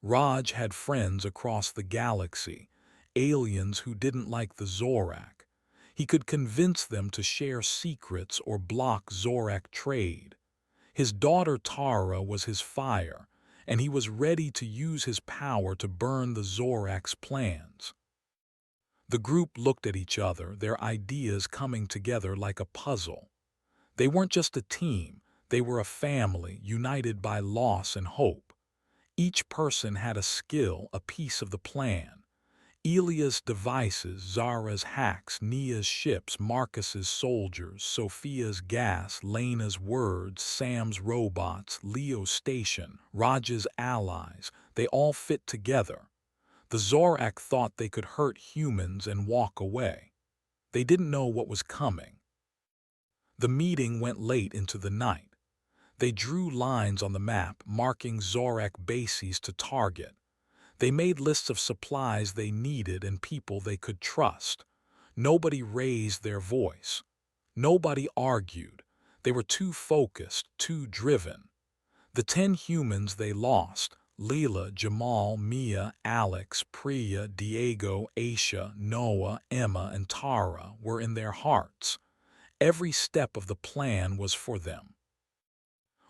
Raj had friends across the galaxy, aliens who didn't like the Zorak. He could convince them to share secrets or block Zorak trade. His daughter Tara was his fire, and he was ready to use his power to burn the Zorak's plans. The group looked at each other, their ideas coming together like a puzzle. They weren't just a team, they were a family, united by loss and hope. Each person had a skill, a piece of the plan. Elia's devices, Zara's hacks, Nia's ships, Marcus's soldiers, Sophia's gas, Lena's words, Sam's robots, Leo's station, Raj's allies. They all fit together. The Zorak thought they could hurt humans and walk away. They didn't know what was coming. The meeting went late into the night. They drew lines on the map, marking Zorak bases to target. They made lists of supplies they needed and people they could trust. Nobody raised their voice. Nobody argued. They were too focused, too driven. The 10 humans they lost, Leela, Jamal, Mia, Alex, Priya, Diego, Aisha, Noah, Emma, and Tara, were in their hearts. Every step of the plan was for them.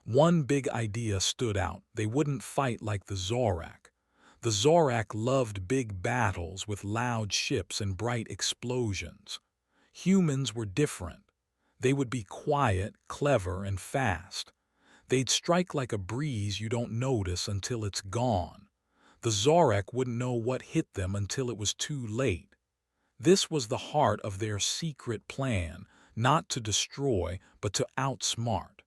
One big idea stood out. They wouldn't fight like the Zorak. The Zorak loved big battles with loud ships and bright explosions. Humans were different. They would be quiet, clever, and fast. They'd strike like a breeze you don't notice until it's gone. The Zorak wouldn't know what hit them until it was too late. This was the heart of their secret plan, not to destroy, but to outsmart.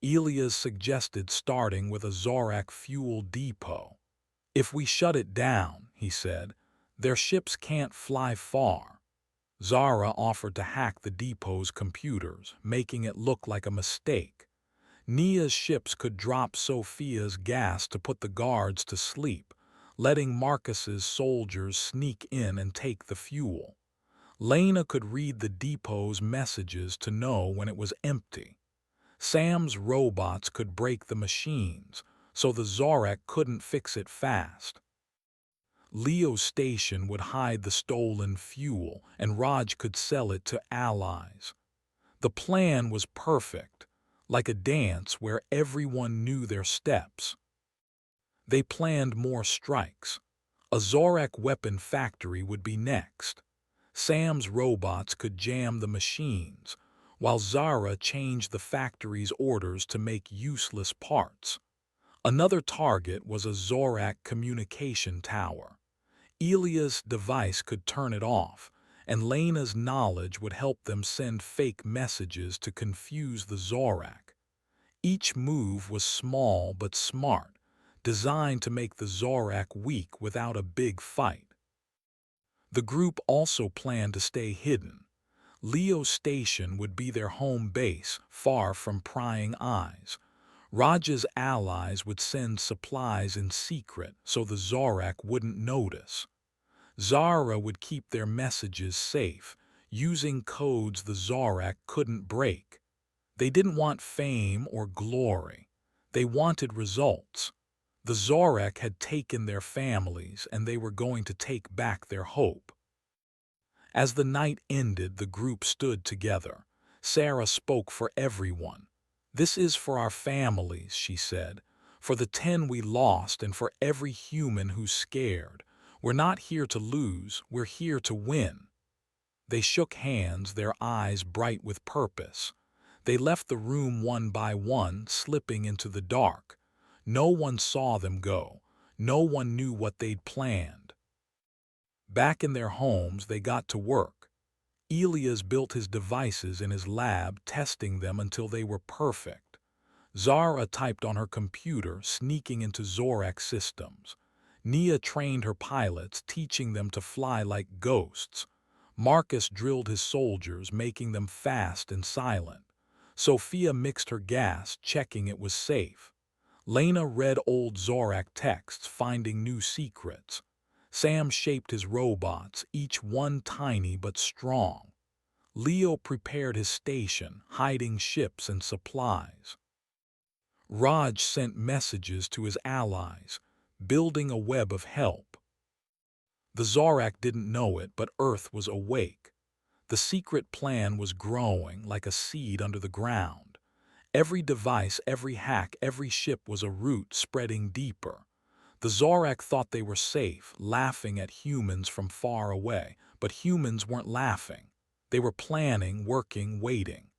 Elias suggested starting with a Zorak fuel depot. "If we shut it down," he said, "their ships can't fly far." Zara offered to hack the depot's computers, making it look like a mistake. Nia's ships could drop Sophia's gas to put the guards to sleep, letting Marcus's soldiers sneak in and take the fuel. Lena could read the depot's messages to know when it was empty. Sam's robots could break the machines, so the Zorak couldn't fix it fast. Leo's station would hide the stolen fuel, and Raj could sell it to allies. The plan was perfect, like a dance where everyone knew their steps. They planned more strikes. A Zorak weapon factory would be next. Sam's robots could jam the machines, while Zara changed the factory's orders to make useless parts. Another target was a Zorak communication tower. Elia's device could turn it off, and Lena's knowledge would help them send fake messages to confuse the Zorak. Each move was small but smart, designed to make the Zorak weak without a big fight. The group also planned to stay hidden. Leo's station would be their home base, far from prying eyes. Raj's allies would send supplies in secret so the Zorak wouldn't notice. Zara would keep their messages safe, using codes the Zorak couldn't break. They didn't want fame or glory. They wanted results. The Zorak had taken their families, and they were going to take back their hope. As the night ended, the group stood together. Sarah spoke for everyone. "This is for our families," she said, "for the 10 we lost and for every human who's scared. We're not here to lose, we're here to win." They shook hands, their eyes bright with purpose. They left the room one by one, slipping into the dark. No one saw them go. No one knew what they'd planned. Back in their homes, they got to work. Elias built his devices in his lab, testing them until they were perfect. Zara typed on her computer, sneaking into Zorak systems. Nia trained her pilots, teaching them to fly like ghosts. Marcus drilled his soldiers, making them fast and silent. Sophia mixed her gas, checking it was safe. Lena read old Zorak texts, finding new secrets. Sam shaped his robots, each one tiny but strong. Leo prepared his station, hiding ships and supplies. Raj sent messages to his allies, building a web of help. The Zorak didn't know it, but Earth was awake. The secret plan was growing like a seed under the ground. Every device, every hack, every ship was a root spreading deeper. The Zorak thought they were safe, laughing at humans from far away, but humans weren't laughing. They were planning, working, waiting.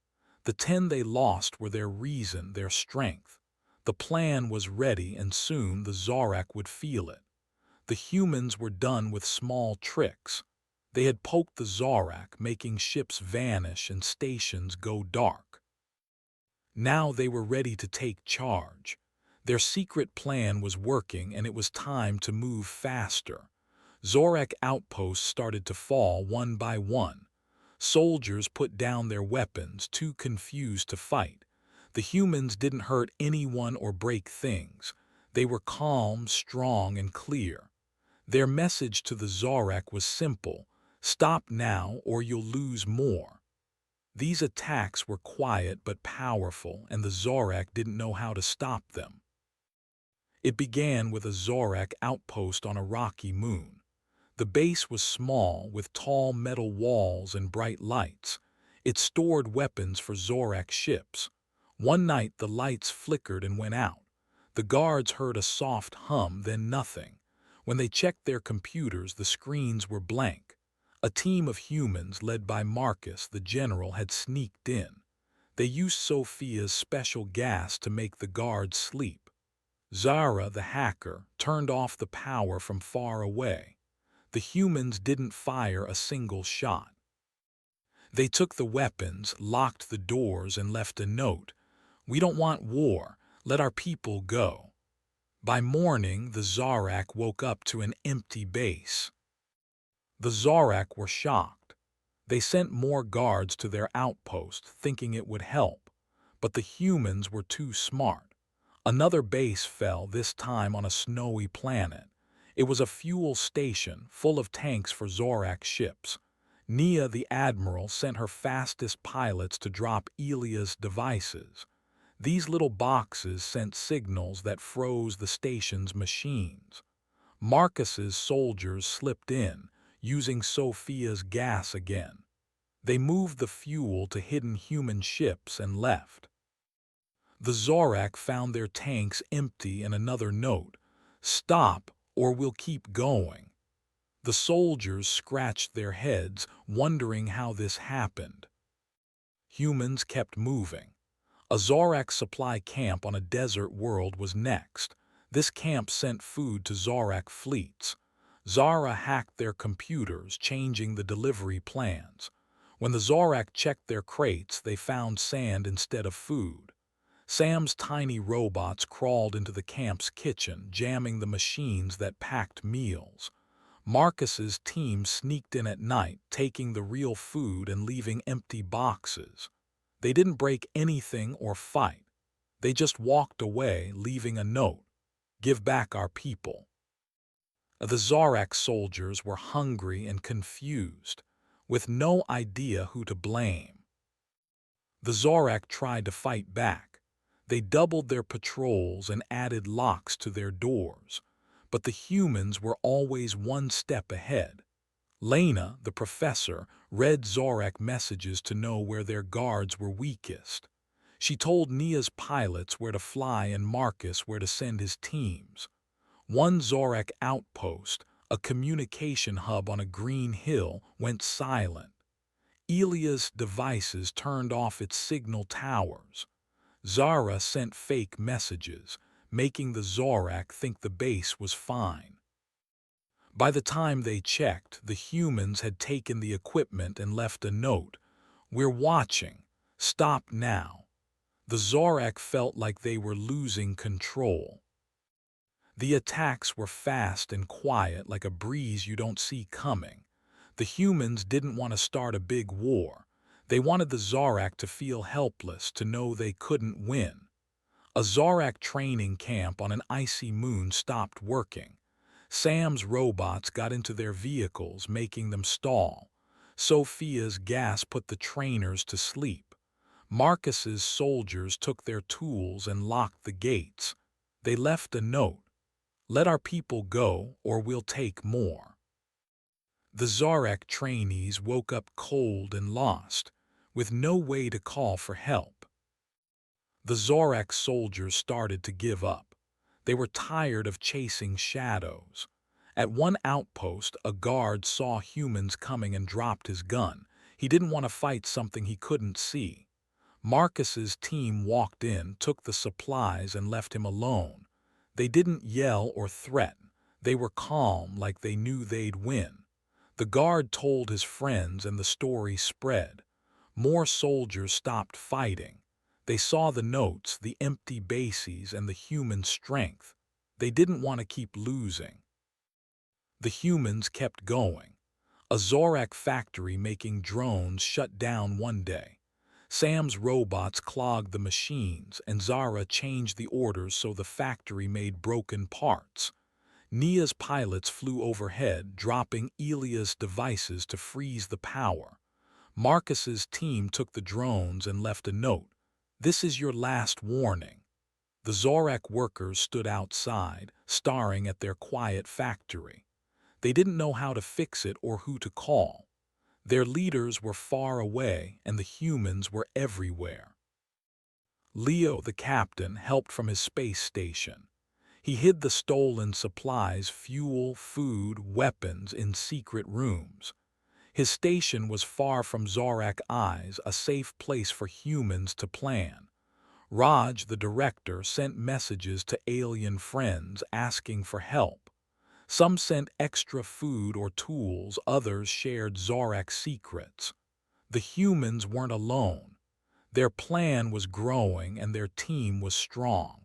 The 10 they lost were their reason, their strength. The plan was ready, and soon the Zorak would feel it. The humans were done with small tricks. They had poked the Zorak, making ships vanish and stations go dark. Now they were ready to take charge. Their secret plan was working, and it was time to move faster. Zorak outposts started to fall one by one. Soldiers put down their weapons, too confused to fight. The humans didn't hurt anyone or break things. They were calm, strong, and clear. Their message to the Zorak was simple: stop now or you'll lose more. These attacks were quiet but powerful, and the Zorak didn't know how to stop them. It began with a Zorak outpost on a rocky moon. The base was small, with tall metal walls and bright lights. It stored weapons for Zorak ships. One night the lights flickered and went out. The guards heard a soft hum, then nothing. When they checked their computers, the screens were blank. A team of humans led by Marcus, the general, had sneaked in. They used Sophia's special gas to make the guards sleep. Zara, the hacker, turned off the power from far away. The humans didn't fire a single shot. They took the weapons, locked the doors, and left a note: "We don't want war. Let our people go." By morning, the Zarak woke up to an empty base. The Zarak were shocked. They sent more guards to their outpost, thinking it would help, but the humans were too smart. Another base fell, this time on a snowy planet. It was a fuel station full of tanks for Zorak ships. Nia, the admiral, sent her fastest pilots to drop Elia's devices. These little boxes sent signals that froze the station's machines. Marcus's soldiers slipped in, using Sophia's gas again. They moved the fuel to hidden human ships and left. The Zorak found their tanks empty and another note: "Stop, or we'll keep going." The soldiers scratched their heads, wondering how this happened. Humans kept moving. A Zorak supply camp on a desert world was next. This camp sent food to Zorak fleets. Zara hacked their computers, changing the delivery plans. When the Zorak checked their crates, they found sand instead of food. Sam's tiny robots crawled into the camp's kitchen, jamming the machines that packed meals. Marcus's team sneaked in at night, taking the real food and leaving empty boxes. They didn't break anything or fight. They just walked away, leaving a note: "Give back our people." The Zarak soldiers were hungry and confused, with no idea who to blame. The Zorak tried to fight back. They doubled their patrols and added locks to their doors, but the humans were always one step ahead. Lena, the professor, read Zorak messages to know where their guards were weakest. She told Nia's pilots where to fly and Marcus where to send his teams. One Zorak outpost, a communication hub on a green hill, went silent. Elia's devices turned off its signal towers. Zara sent fake messages, making the Zorak think the base was fine. By the time they checked, the humans had taken the equipment and left a note: "We're watching. Stop now." The Zorak felt like they were losing control. The attacks were fast and quiet, like a breeze you don't see coming. The humans didn't want to start a big war. They wanted the Zorak to feel helpless, to know they couldn't win. A Zorak training camp on an icy moon stopped working. Sam's robots got into their vehicles, making them stall. Sophia's gas put the trainers to sleep. Marcus's soldiers took their tools and locked the gates. They left a note: "Let our people go, or we'll take more." The Zorak trainees woke up cold and lost, with no way to call for help. The Zorak soldiers started to give up. They were tired of chasing shadows. At one outpost, a guard saw humans coming and dropped his gun. He didn't want to fight something he couldn't see. Marcus's team walked in, took the supplies, and left him alone. They didn't yell or threaten. They were calm, like they knew they'd win. The guard told his friends, and the story spread. More soldiers stopped fighting. They saw the notes, the empty bases, and the human strength. They didn't want to keep losing. The humans kept going. A Zorak factory making drones shut down one day. Sam's robots clogged the machines, and Zara changed the orders so the factory made broken parts. Nia's pilots flew overhead, dropping Elia's devices to freeze the power. Marcus's team took the drones and left a note: "This is your last warning." The Zorak workers stood outside, staring at their quiet factory. They didn't know how to fix it or who to call. Their leaders were far away, and the humans were everywhere. Leo, the captain, helped from his space station. He hid the stolen supplies, fuel, food, weapons, in secret rooms. His station was far from Zorak eyes, a safe place for humans to plan. Raj, the director, sent messages to alien friends asking for help. Some sent extra food or tools, others shared Zorak secrets. The humans weren't alone. Their plan was growing and their team was strong.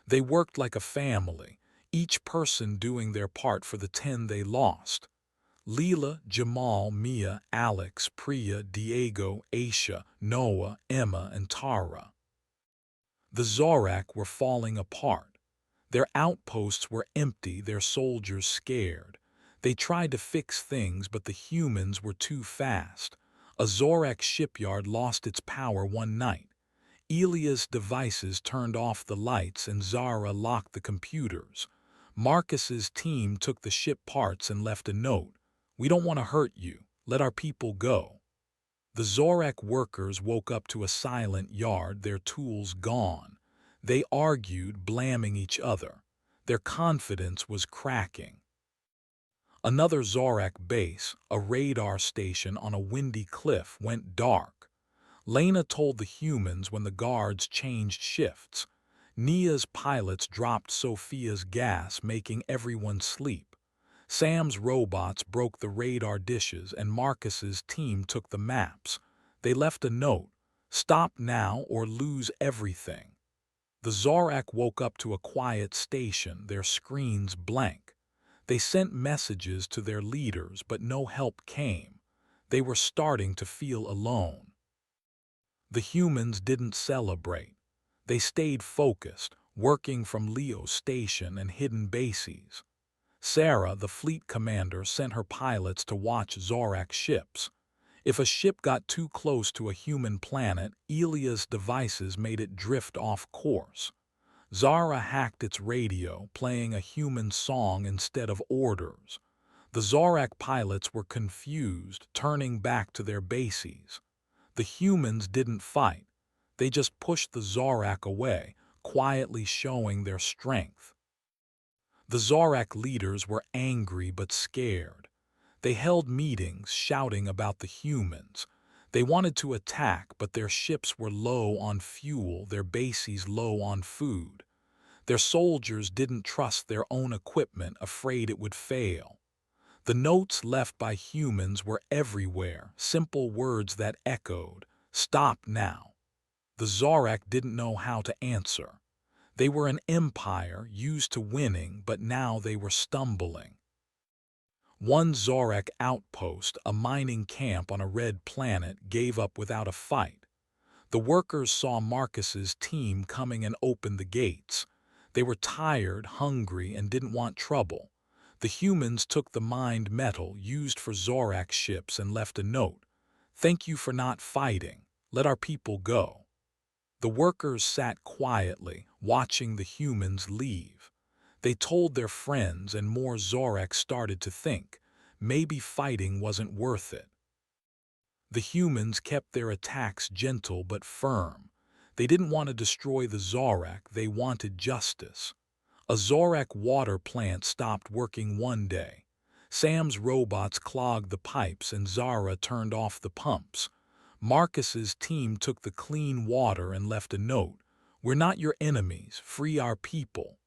They worked like a family, each person doing their part for the 10 they lost. Leela, Jamal, Mia, Alex, Priya, Diego, Aisha, Noah, Emma, and Tara. The Zorak were falling apart. Their outposts were empty, their soldiers scared. They tried to fix things, but the humans were too fast. A Zorak shipyard lost its power one night. Elia's devices turned off the lights and Zara locked the computers. Marcus's team took the ship parts and left a note. "We don't want to hurt you. Let our people go." The Zorak workers woke up to a silent yard, their tools gone. They argued, blaming each other. Their confidence was cracking. Another Zorak base, a radar station on a windy cliff, went dark. Lena told the humans when the guards changed shifts. Nia's pilots dropped Sophia's gas, making everyone sleep. Sam's robots broke the radar dishes and Marcus's team took the maps. They left a note: "Stop now or lose everything." The Zorak woke up to a quiet station, their screens blank. They sent messages to their leaders, but no help came. They were starting to feel alone. The humans didn't celebrate. They stayed focused, working from Leo Station and hidden bases. Sarah, the fleet commander, sent her pilots to watch Zorak ships. If a ship got too close to a human planet, Elia's devices made it drift off course. Zara hacked its radio, playing a human song instead of orders. The Zorak pilots were confused, turning back to their bases. The humans didn't fight. They just pushed the Zorak away, quietly showing their strength. The Zorak leaders were angry but scared. They held meetings, shouting about the humans. They wanted to attack, but their ships were low on fuel, their bases low on food. Their soldiers didn't trust their own equipment, afraid it would fail. The notes left by humans were everywhere, simple words that echoed, "Stop now." The Zorak didn't know how to answer. They were an empire used to winning, but now they were stumbling. One Zorak outpost, a mining camp on a red planet, gave up without a fight. The workers saw Marcus's team coming and opened the gates. They were tired, hungry, and didn't want trouble. The humans took the mined metal used for Zorak ships and left a note: "Thank you for not fighting. Let our people go." The workers sat quietly, watching the humans leave. They told their friends, and more Zorak started to think, maybe fighting wasn't worth it. The humans kept their attacks gentle but firm. They didn't want to destroy the Zorak, they wanted justice. A Zorak water plant stopped working one day. Sam's robots clogged the pipes and Zara turned off the pumps. Marcus's team took the clean water and left a note: "We're not your enemies, free our people."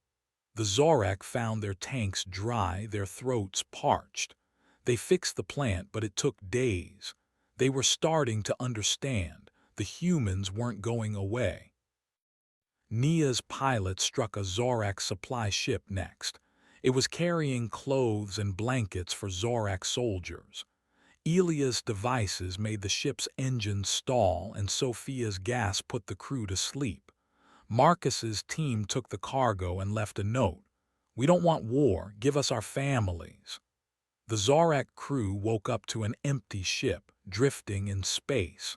The Zorak found their tanks dry, their throats parched. They fixed the plant, but it took days. They were starting to understand. The humans weren't going away. Nia's pilot struck a Zorak supply ship next. It was carrying clothes and blankets for Zorak soldiers. Elia's devices made the ship's engines stall, and Sophia's gas put the crew to sleep. Marcus's team took the cargo and left a note: "We don't want war, give us our families." The Zorak crew woke up to an empty ship, drifting in space.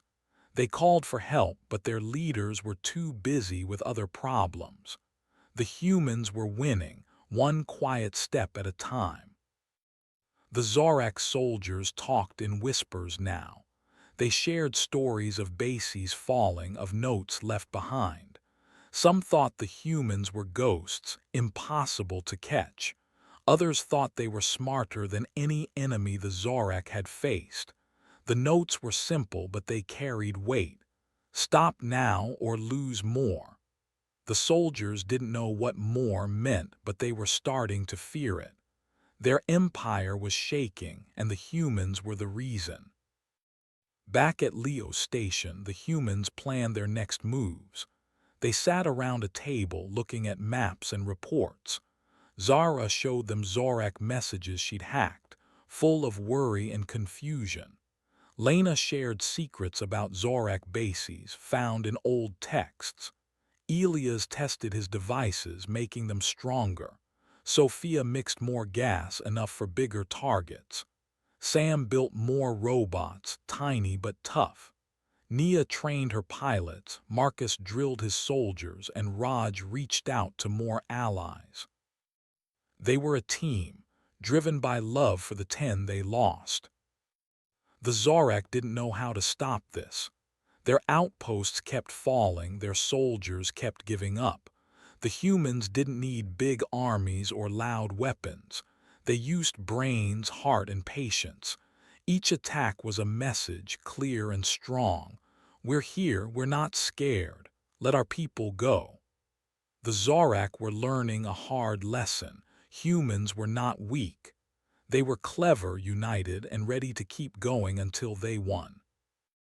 They called for help, but their leaders were too busy with other problems. The humans were winning, one quiet step at a time. The Zorak soldiers talked in whispers now. They shared stories of bases falling, of notes left behind. Some thought the humans were ghosts, impossible to catch. Others thought they were smarter than any enemy the Zorak had faced. The notes were simple, but they carried weight. "Stop now or lose more." The soldiers didn't know what more meant, but they were starting to fear it. Their empire was shaking, and the humans were the reason. Back at Leo Station, the humans planned their next moves. They sat around a table looking at maps and reports. Zara showed them Zorak messages she'd hacked, full of worry and confusion. Lena shared secrets about Zorak bases found in old texts. Elias tested his devices, making them stronger. Sophia mixed more gas, enough for bigger targets. Sam built more robots, tiny but tough. Nia trained her pilots, Marcus drilled his soldiers, and Raj reached out to more allies. They were a team, driven by love for the 10 they lost. The Zorak didn't know how to stop this. Their outposts kept falling, their soldiers kept giving up. The humans didn't need big armies or loud weapons. They used brains, heart, and patience. Each attack was a message, clear and strong. We're here, we're not scared. Let our people go. The Zorak were learning a hard lesson. Humans were not weak. They were clever, united, and ready to keep going until they won.